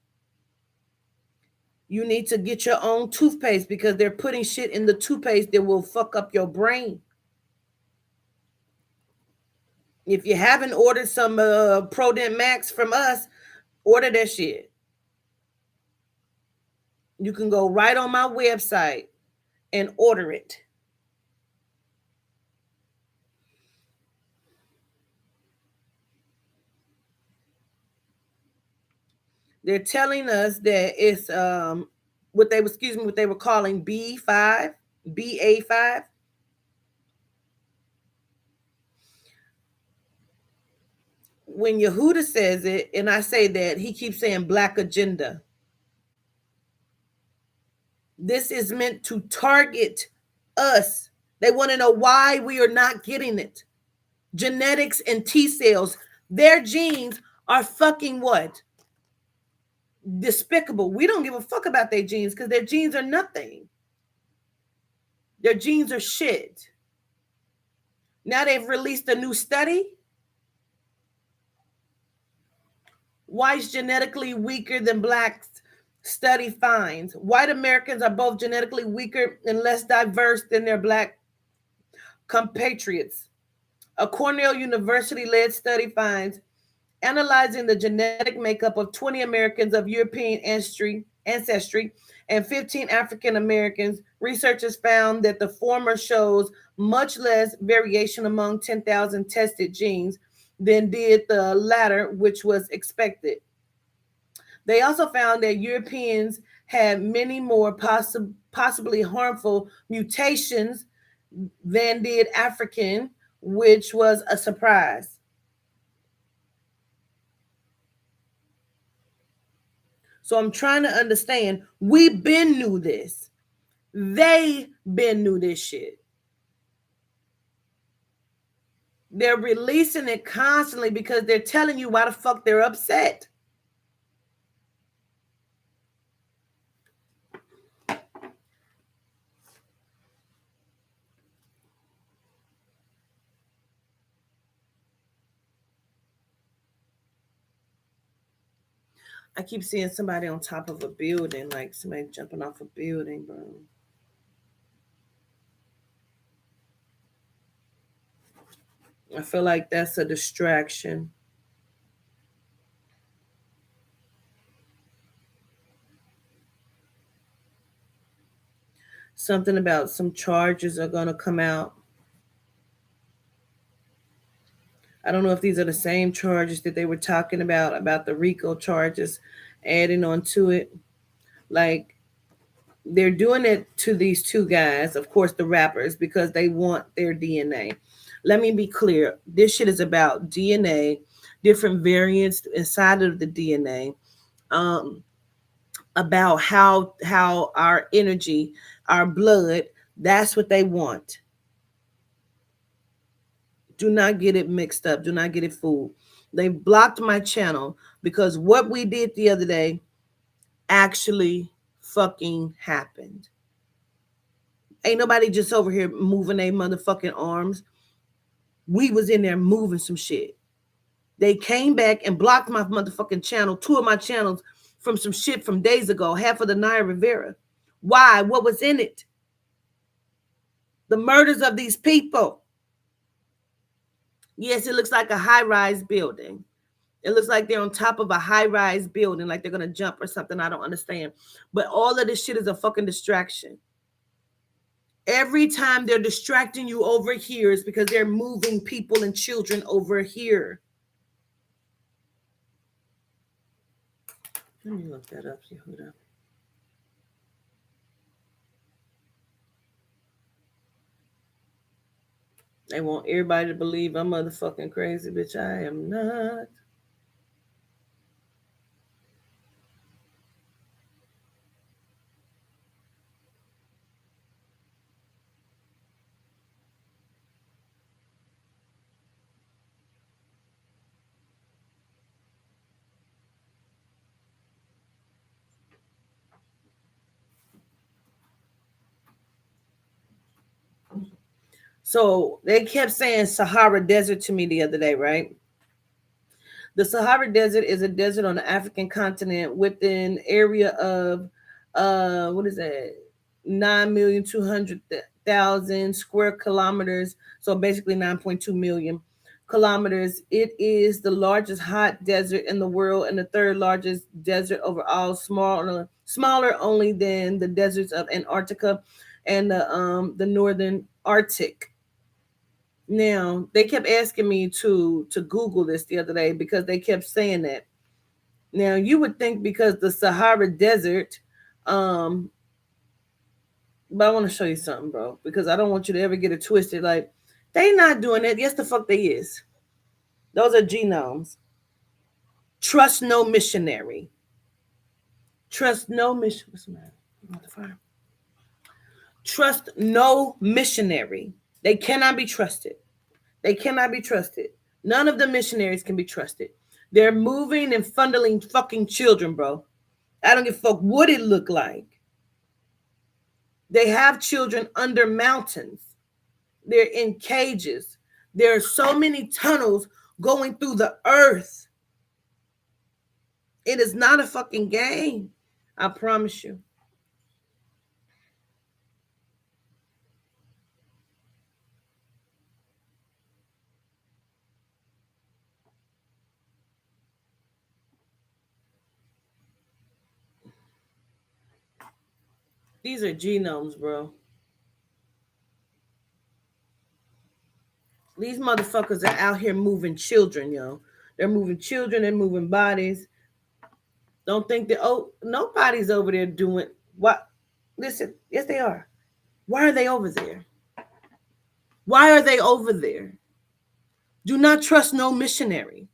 You need to get your own toothpaste because they're putting shit in the toothpaste that will fuck up your brain. If you haven't ordered some Prodent Max from us, order that shit. You can go right on my website and order it. They're telling us that it's what they were calling B5, BA5. When Yehuda says it, and I say that, he keeps saying black agenda. This is meant to target us. They want to know why we are not getting it. Genetics and T cells, their genes are fucking what? Despicable. We don't give a fuck about their genes because their genes are nothing. Their genes are shit. Now they've released a new study. Whites genetically weaker than blacks, study finds. White Americans are both genetically weaker and less diverse than their black compatriots. A Cornell University-led study finds, analyzing the genetic makeup of 20 Americans of European ancestry and 15 African Americans, researchers found that the former shows much less variation among 10,000 tested genes than did the latter, which was expected. They also found that Europeans had many more possibly harmful mutations than did African, which was a surprise. So I'm trying to understand. We been knew this. They been knew this shit. They're releasing it constantly because they're telling you why the fuck they're upset. I keep seeing somebody on top of a building, like somebody jumping off a building, bro. I feel like that's a distraction. Something about some charges are going to come out. I don't know if these are the same charges that they were talking about the RICO charges adding on to it. Like, they're doing it to these two guys, of course, the rappers, because they want their DNA. Let me be clear. This shit is about DNA, different variants inside of the DNA, about how our energy, our blood, that's what they want. Do not get it mixed up. Do not get it fooled. They blocked my channel because what we did the other day actually fucking happened. Ain't nobody just over here moving their motherfucking arms. We was in there moving some shit. They came back and blocked my motherfucking channel, two of my channels, from some shit from days ago, half of the Naya Rivera. Why? What was in it? The murders of these people. Yes, it looks like a high-rise building. It looks like they're on top of a high-rise building, like they're going to jump or something. I don't understand. But all of this shit is a fucking distraction. Every time they're distracting you over here is because they're moving people and children over here. Let me look that up, Yehuda. They want everybody to believe I'm motherfucking crazy, bitch. I am not. So they kept saying Sahara Desert to me the other day, right? The Sahara Desert is a desert on the African continent within area of what is that? 9,200,000 square kilometers. So basically 9.2 million kilometers. It is the largest hot desert in the world and the third largest desert overall, smaller only than the deserts of Antarctica and the northern Arctic. Now they kept asking me to Google this the other day because they kept saying that. Now you would think because the Sahara Desert, but I want to show you something, bro, because I don't want you to ever get it twisted. Like they not doing that. Yes, the fuck they is. Those are genomes. Trust no missionary. Trust no mission. What's the matter? What the fire? Trust no missionary. They cannot be trusted. They cannot be trusted. None of the missionaries can be trusted. They're moving and funneling fucking children, bro. I don't give a fuck what it look like. They have children under mountains. They're in cages. There are so many tunnels going through the earth. It is not a fucking game. I promise you. These are genomes, bro. These motherfuckers are out here moving children, yo. They're moving children, they're moving bodies. Don't think that, oh, nobody's over there doing what? Listen, yes, they are. Why are they over there? Why are they over there? Do not trust no missionary.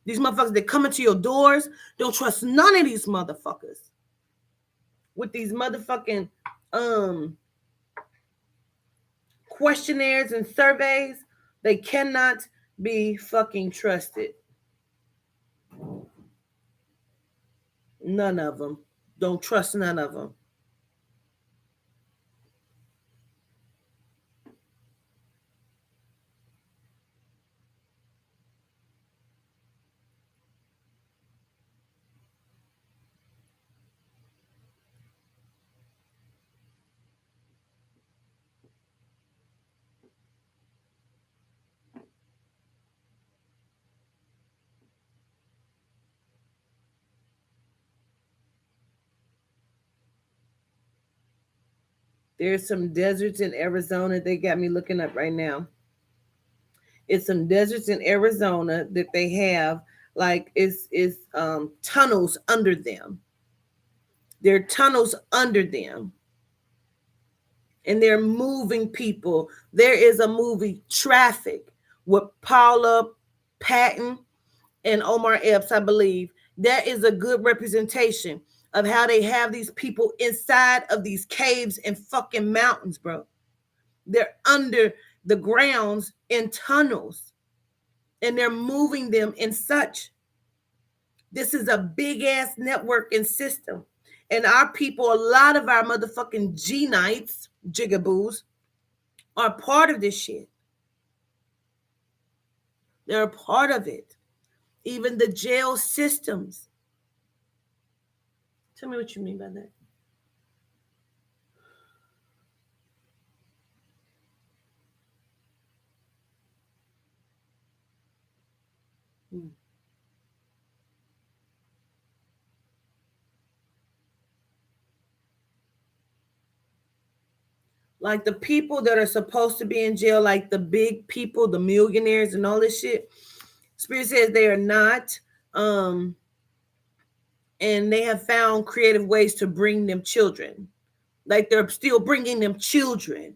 These motherfuckers that come into your doors, don't trust none of these motherfuckers. With these motherfucking questionnaires and surveys, they cannot be fucking trusted. None of them. Don't trust none of them. There's some deserts in Arizona they got me looking up right now. It's some deserts in Arizona that they have like it's tunnels under them. There are tunnels under them. And they're moving people. There is a movie, Traffic, with Paula Patton and Omar Epps, I believe. That is a good representation of how they have these people inside of these caves and fucking mountains, bro. They're under the grounds in tunnels and they're moving them in such. This is a big ass networking system. And our people, a lot of our motherfucking G-Nites, jigaboos, are part of this shit. They're a part of it. Even the jail systems. Tell me what you mean by that. Like the people that are supposed to be in jail, like the big people, the millionaires and all this shit. Spirit says they are not. And they have found creative ways to bring them children. Like they're still bringing them children.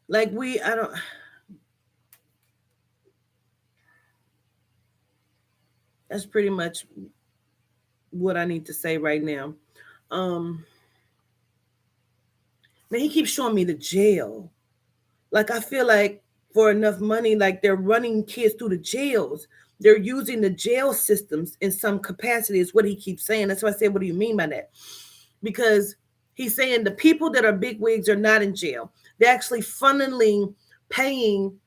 Like that's pretty much what I need to say right now. Man, he keeps showing me the jail. Like I feel like for enough money, like they're running kids through the jails. They're using the jail systems in some capacity, is what he keeps saying. That's why I said, what do you mean by that? Because he's saying the people that are big wigs are not in jail. They're actually funneling, paying.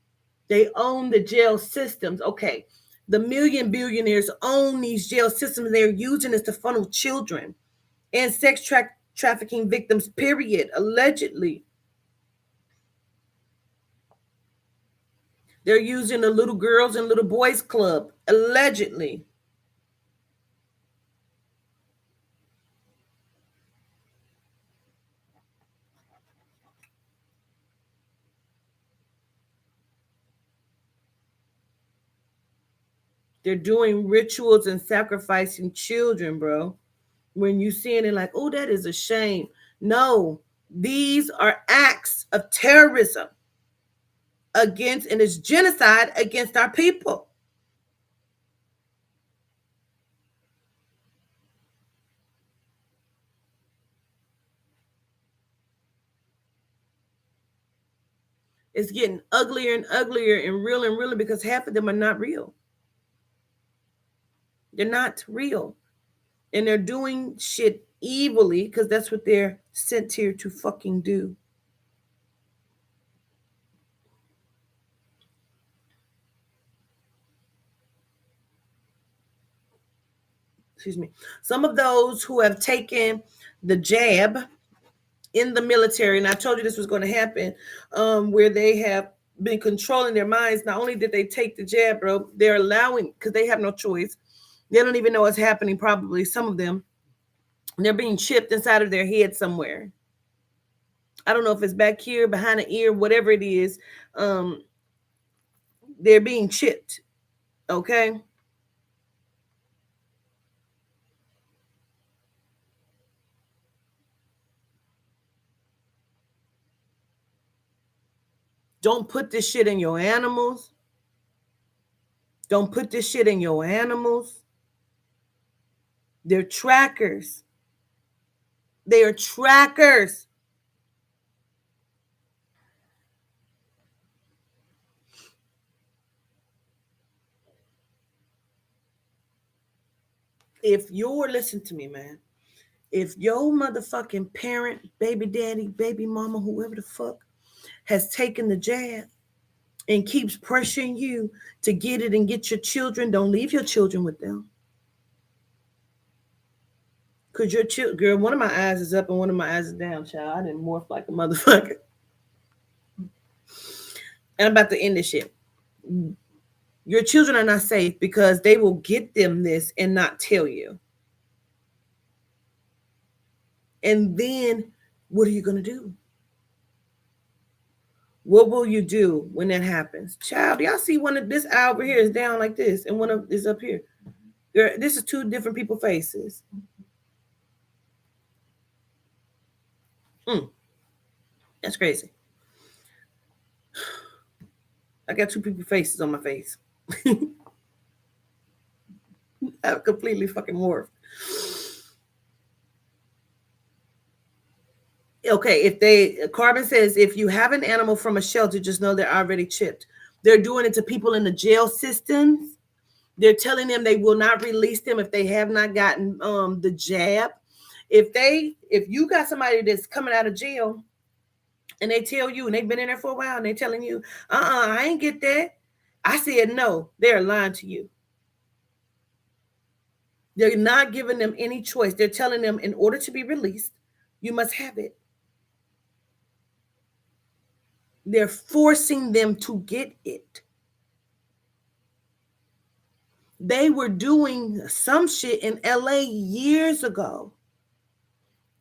They own the jail systems. Okay. The billionaires own these jail systems. They're using this to funnel children and sex trafficking victims, period, allegedly. They're using the little girls and little boys club, allegedly. They're doing rituals and sacrificing children, bro. When you see it and like, oh, that is a shame. No, these are acts of terrorism against, and it's genocide against our people. It's getting uglier and uglier and realer because half of them are not real. They're not real. And they're doing shit evilly because that's what they're sent here to fucking do. Excuse me. Some of those who have taken the jab in the military, and I told you this was going to happen, where they have been controlling their minds. Not only did they take the jab, bro, they're allowing, because they have no choice. They don't even know what's happening, probably, some of them. They're being chipped inside of their head somewhere. I don't know if it's back here, behind the ear, whatever it is. They're being chipped, okay? Don't put this shit in your animals. Don't put this shit in your animals. They're trackers. They are trackers. If you're, listen to me, man. If your motherfucking parent, baby daddy, baby mama, whoever the fuck, has taken the jab and keeps pressuring you to get it and get your children, don't leave your children with them. Because your children, girl, one of my eyes is up and one of my eyes is down, child. I didn't morph like a motherfucker. And I'm about to end this shit. Your children are not safe because they will get them this and not tell you. And then what are you going to do? What will you do when that happens? Child, y'all see one of this eye over here is down like this and one of is up here. Girl, this is two different people's faces. That's crazy. I got two people's faces on my face. I'm completely fucking morphed. Okay, Carbon says, if you have an animal from a shelter, just know they're already chipped. They're doing it to people in the jail systems. They're telling them they will not release them if they have not gotten the jab. If you got somebody that's coming out of jail and they tell you, and they've been in there for a while, and they're telling you, I ain't get that. I said no, they're lying to you. They're not giving them any choice. They're telling them in order to be released, you must have it. They're forcing them to get it. They were doing some shit in LA years ago.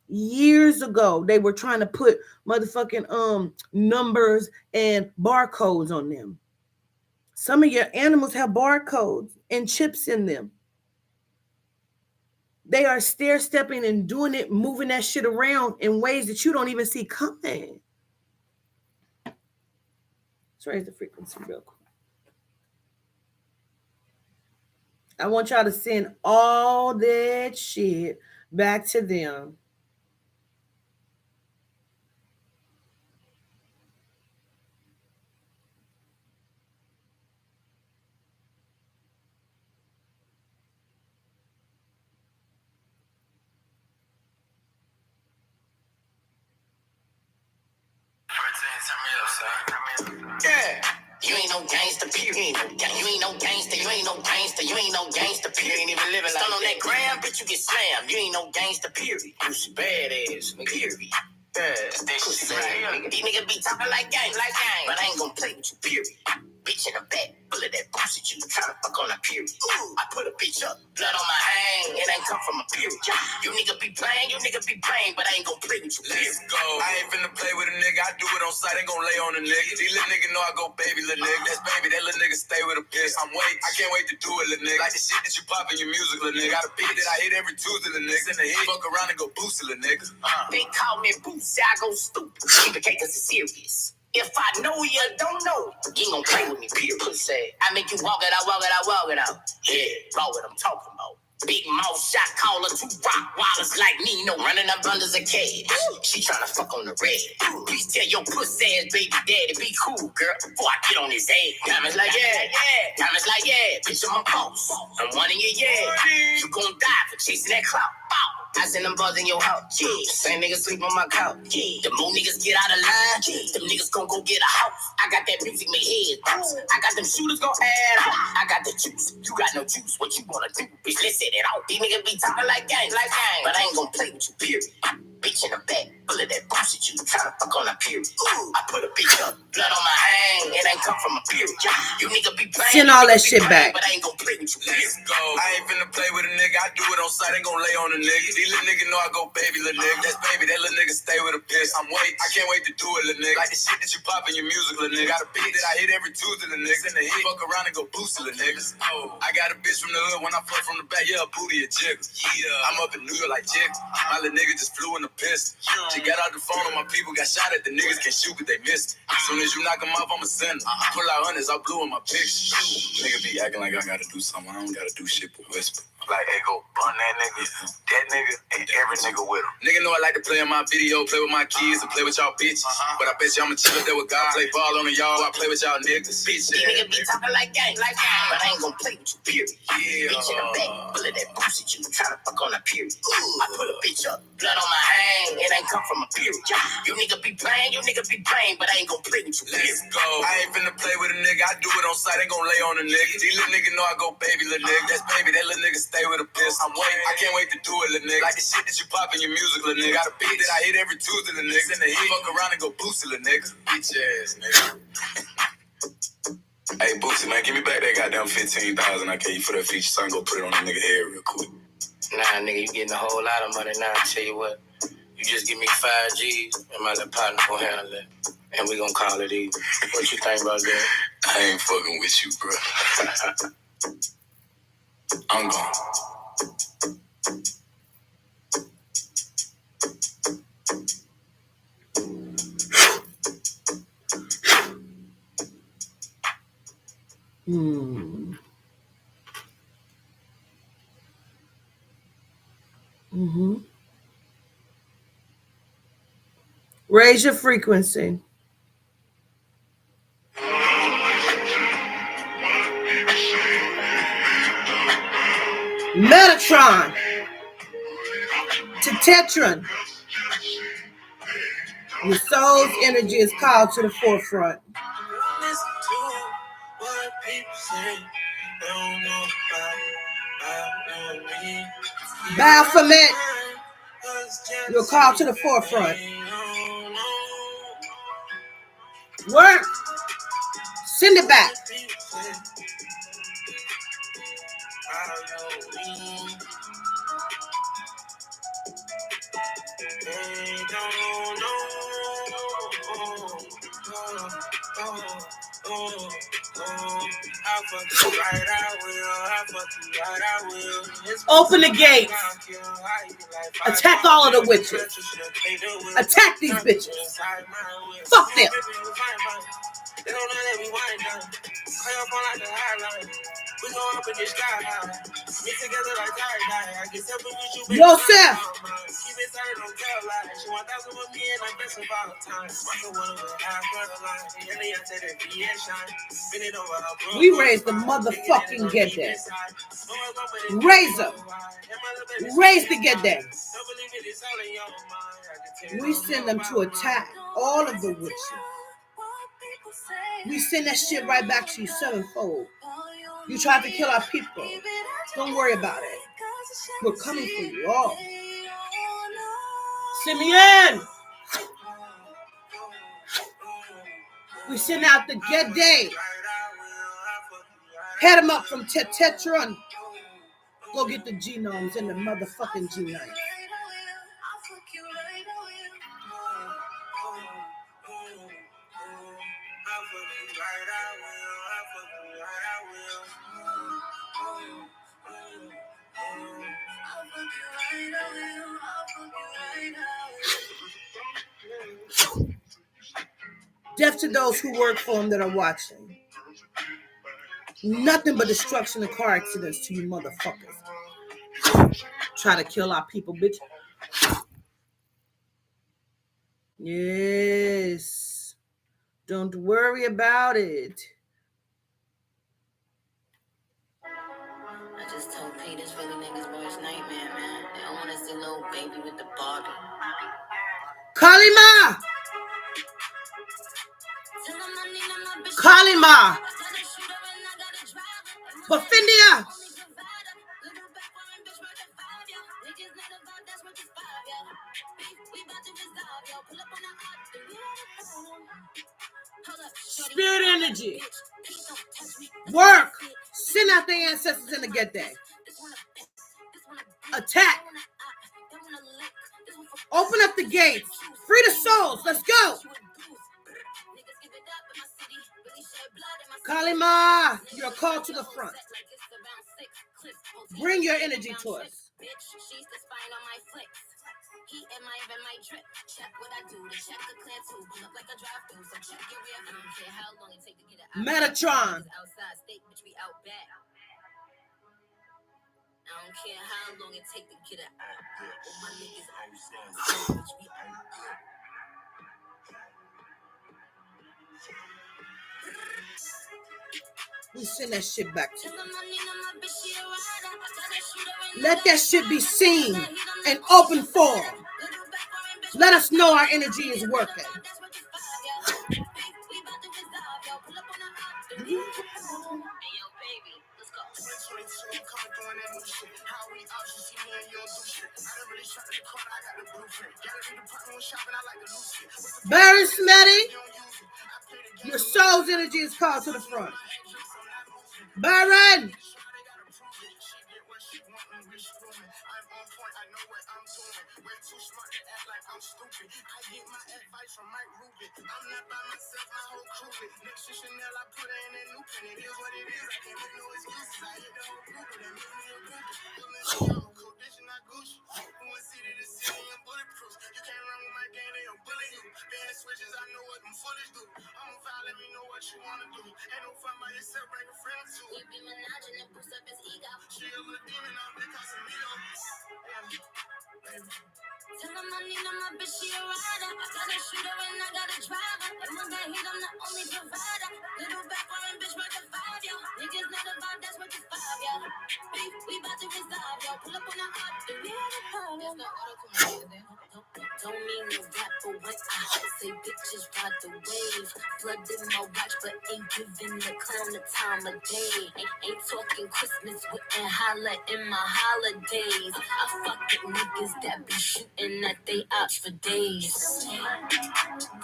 Years ago, they were trying to put motherfucking numbers and barcodes on them. Some of your animals have barcodes and chips in them. They are stair stepping and doing it, moving that shit around in ways that you don't even see coming. Let's raise the frequency real quick. I want y'all to send all that shit back to them. Yeah. You ain't no gangster, period. You ain't no gangster, you ain't no gangster, you ain't no gangster, period. You ain't even living like on that gram, bitch, you get slammed. You ain't no gangster, period. You some badass, period. Yeah, these niggas be talking like gang, but I ain't gonna play with you, period. Bitch in the back, full of that pussy, you tryna fuck on a period. I put a bitch up, blood on my hang, it ain't come from a period. You nigga be playing, but I ain't gonna play with you, period. Let's go. I ain't finna play with a nigga, I do it on sight, ain't gonna lay on a nigga. These little niggas know I go baby, little nigga. That's baby, that little nigga stay with a bitch. I can't wait to do it, little nigga. Like the shit that you pop in your music, little nigga. Got a beat that I hit every Tuesday, little nigga. In the head, fuck around and go boost it, little nigga. They call me Boosie, I go stupid. Keep it cause it's serious. If I know you don't know, you ain't gonna play with me, period. Say, I make you walk it out. Yeah, bro, what I'm talking about. Big mouth shot caller, 2 rock wallers like me, no running up under the cage. She tryna fuck on the red. Please tell your pussy ass baby daddy, be cool, girl, before I get on his ass. Diamonds like, yeah. Bitch, I'm a boss. I'm one of your, yeah. You gon' die for chasing that clout. I send them bugs in your house. Yeah. Same niggas sleep on my couch. Yeah. The more niggas get out of line, them niggas gon' go get a house. I got that music make heads bounce. I got them shooters gon' add up. I got the juice. You got no juice. What you wanna do? Bitch, let's set it off. These niggas be talking like gang, but I ain't gon' play with you, period. Bitch in the back, full of that pussy, you tryna fuck on a period. I put a bitch up, blood on my hang, it ain't come from a period. You nigga be playing, send all that shit back. But I ain't gon' play with you. Let's go. I ain't finna play with a nigga, I do it on sight, ain't gon' lay on a nigga. These little niggas know I go baby, little nigga. That's baby, that little nigga stay with a bitch. I can't wait to do it, little nigga. Like the shit that you pop in your music, little nigga. Got a beat that I hit every Tuesday, little niggas. In the heat, fuck around and go boost it, little niggas. Oh, I got a bitch from the hood, when I fuck from the back, yeah, a booty a jiggle. Yeah, I'm up in New York like jiggle. My little nigga just flew in the pistol. She got out the phone and my people got shot at, the niggas can't shoot but they missed. Soon as you knock them off, I'ma send them. Pull out hundreds, I blew in my picture. Nigga be acting like I gotta do something, I don't gotta do shit but whisper. Like, hey, go bun that nigga, that nigga, and every nigga with him. Nigga know I like to play in my video, play with my kids, and play with y'all bitches. But I bet you I'ma chill up there with God, play ball on the y'all, I play with y'all niggas. Bitch, these niggas be talking like gang, but I ain't gon' play with you, period. Yeah. Bitch in the back, full of that pussy, you tryna fuck on a period. I put a bitch up, blood on my hang, it ain't come from a period. You nigga be playing, but I ain't gon' play with you, period. Let's go. I ain't finna play with a nigga, I do it on sight, ain't gon' lay on a nigga. These little niggas know I go baby, little nigga. That's baby, that little nigga stay with a bitch. I can't wait to do it, little nigga. Like the shit that you pop in your music, little nigga. Got a beat that I hit every Tuesday, little nigga. In the heat, fuck around and go boost it, little nigga. Bitch ass, nigga. Hey, Boosie, man, give me back that goddamn 15,000 I gave you for that feature, so I can go put it on that nigga head real quick. Nah, nigga, you getting a whole lot of money now. I tell you what, you just give me 5 G's, and my little partner gon' handle it. And we gon' call it even. What you think about that? I ain't fucking with you, bro. I'm gone. Raise your frequency. Metatron to Tetron. Your soul's energy is called to the forefront. Listen to what people say. They don't know about me. Baphomet, you're called to the forefront. Work. Send it back. Open the gates. Attack all of the witches. Attack these bitches. Fuck them. They don't know that we wind down. Play up on like the highline. We go up in the sky high. Mix together like tie-dye. I get separate with you, baby. Yo, Seth. Keep it tight, don't tell lies. She 1,000 with me and I'm best about time. Michael wanna go half for the line. And they answer that shine. Spin it over her. We raise the motherfucking get there. Raise them. Raise the get there. We send them to attack all of the witches. We send that shit right back to you sevenfold. You tried to kill our people. Don't worry about it. We're coming for you all. Send me in. We send out the get day. Head them up from Tetron. Go get the genomes and the motherfucking G9. Death to those who work for them that are watching. Nothing but destruction and car accidents to you motherfuckers. Try to kill our people, bitch. Yes. Don't worry about it. I just told Pete this really niggas' worst nightmare, man. They don't want to see little baby with the Barbie. Kalima! Kalima! Bafindia! Spirit energy. Work. Send out the ancestors in the get day. Attack. Open up the gates. Free the souls. Let's go. Kalima, you're called to the front. Bring your energy to us. Metatron. I don't care how long it take to get it out. My niggas outside, bitch, we out there. We send that shit back to you. Let that shit be seen in open form. Let us know our energy is working. Barry Smetty, your soul's energy is called to the front. Byron! Tell him I need him, my bitch, she a rider. I got a shooter and I got a driver. And when I hit, I'm the only provider. Little back foreign bitch worth a 5, yo. Niggas not a vibe, that's worth a 5, yo. Beef, we bout to resolve, yo. Pull up on the up, do we have a problem? There's no auto there. Don't mean no rap, but when I say bitches ride the wave. Blood in my watch, but ain't giving the clown the time of day. Ain't talking Christmas, wouldn't holla in my holidays. I fuck with niggas that be shooting at they ops for days.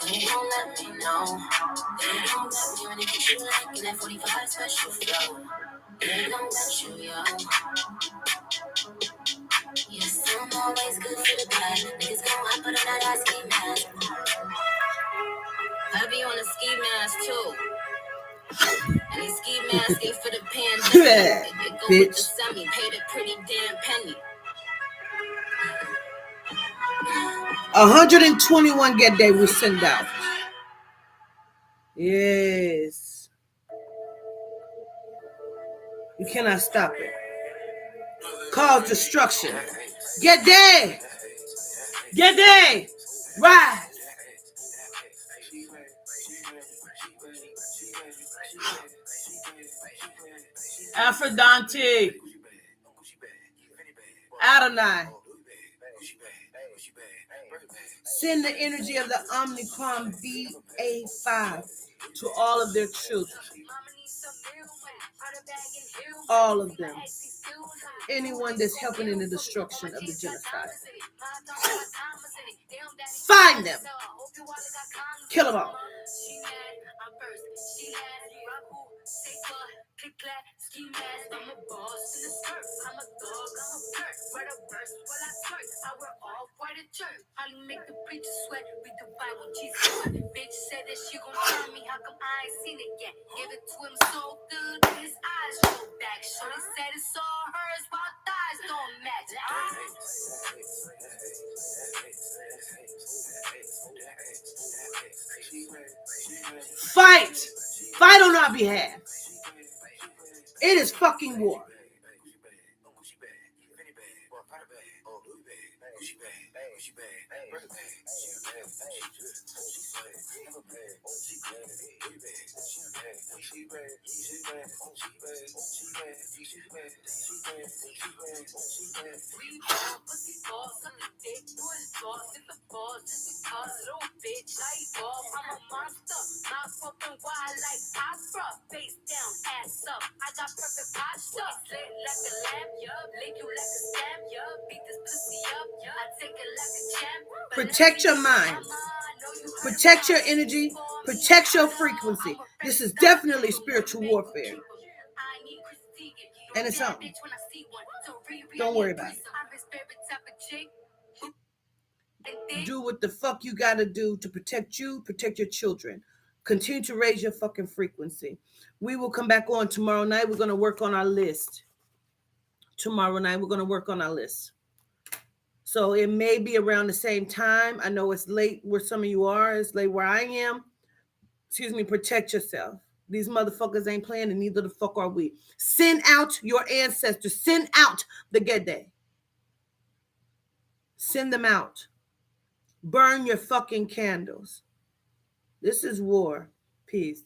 They don't let me know. They don't let me when they get you like in that 45 special flow. They don't let you, yo. Yes, I'm always good for the bad. Niggas gon' hop out of that ski mask. I be on a ski mask too. And these ski masking for the pandemic. It go with the semi, paid a pretty damn penny. 121 get day we send out. Yes. You cannot stop it. Cause destruction. Get day. Get day. Rise. Aphrodite. Adonai. Send the energy of the Omnicron BA5 to all of their children. All of them. Anyone that's helping in the destruction of the genocide. Find them. Kill them all. I'm a boss in the skirt. I'm a dog, I'm a flirt. Write a verse while I twerk. I wear all white at church. Holly make the preacher sweat. Read the Bible, Jesus. Bitch said that she gon' tell me. How come I ain't seen it yet? Give it to him so good that his eyes roll back. Shorty said it's all hers while thighs don't match. Fight! Fight on our behalf. It is fucking war. Protect your mind. Protect your energy. Protect your frequency. This is definitely spiritual warfare. And it's on. Don't worry about it. Do what the fuck you gotta do to protect you, protect your children. Continue to raise your fucking frequency. We will come back on tomorrow night. We're gonna work on our list. Tomorrow night, we're gonna work on our list. So it may be around the same time. I know it's late where some of you are. It's late where I am. Excuse me, protect yourself. These motherfuckers ain't playing, and neither the fuck are we. Send out your ancestors. Send out the Gede. Send them out. Burn your fucking candles. This is war. Peace.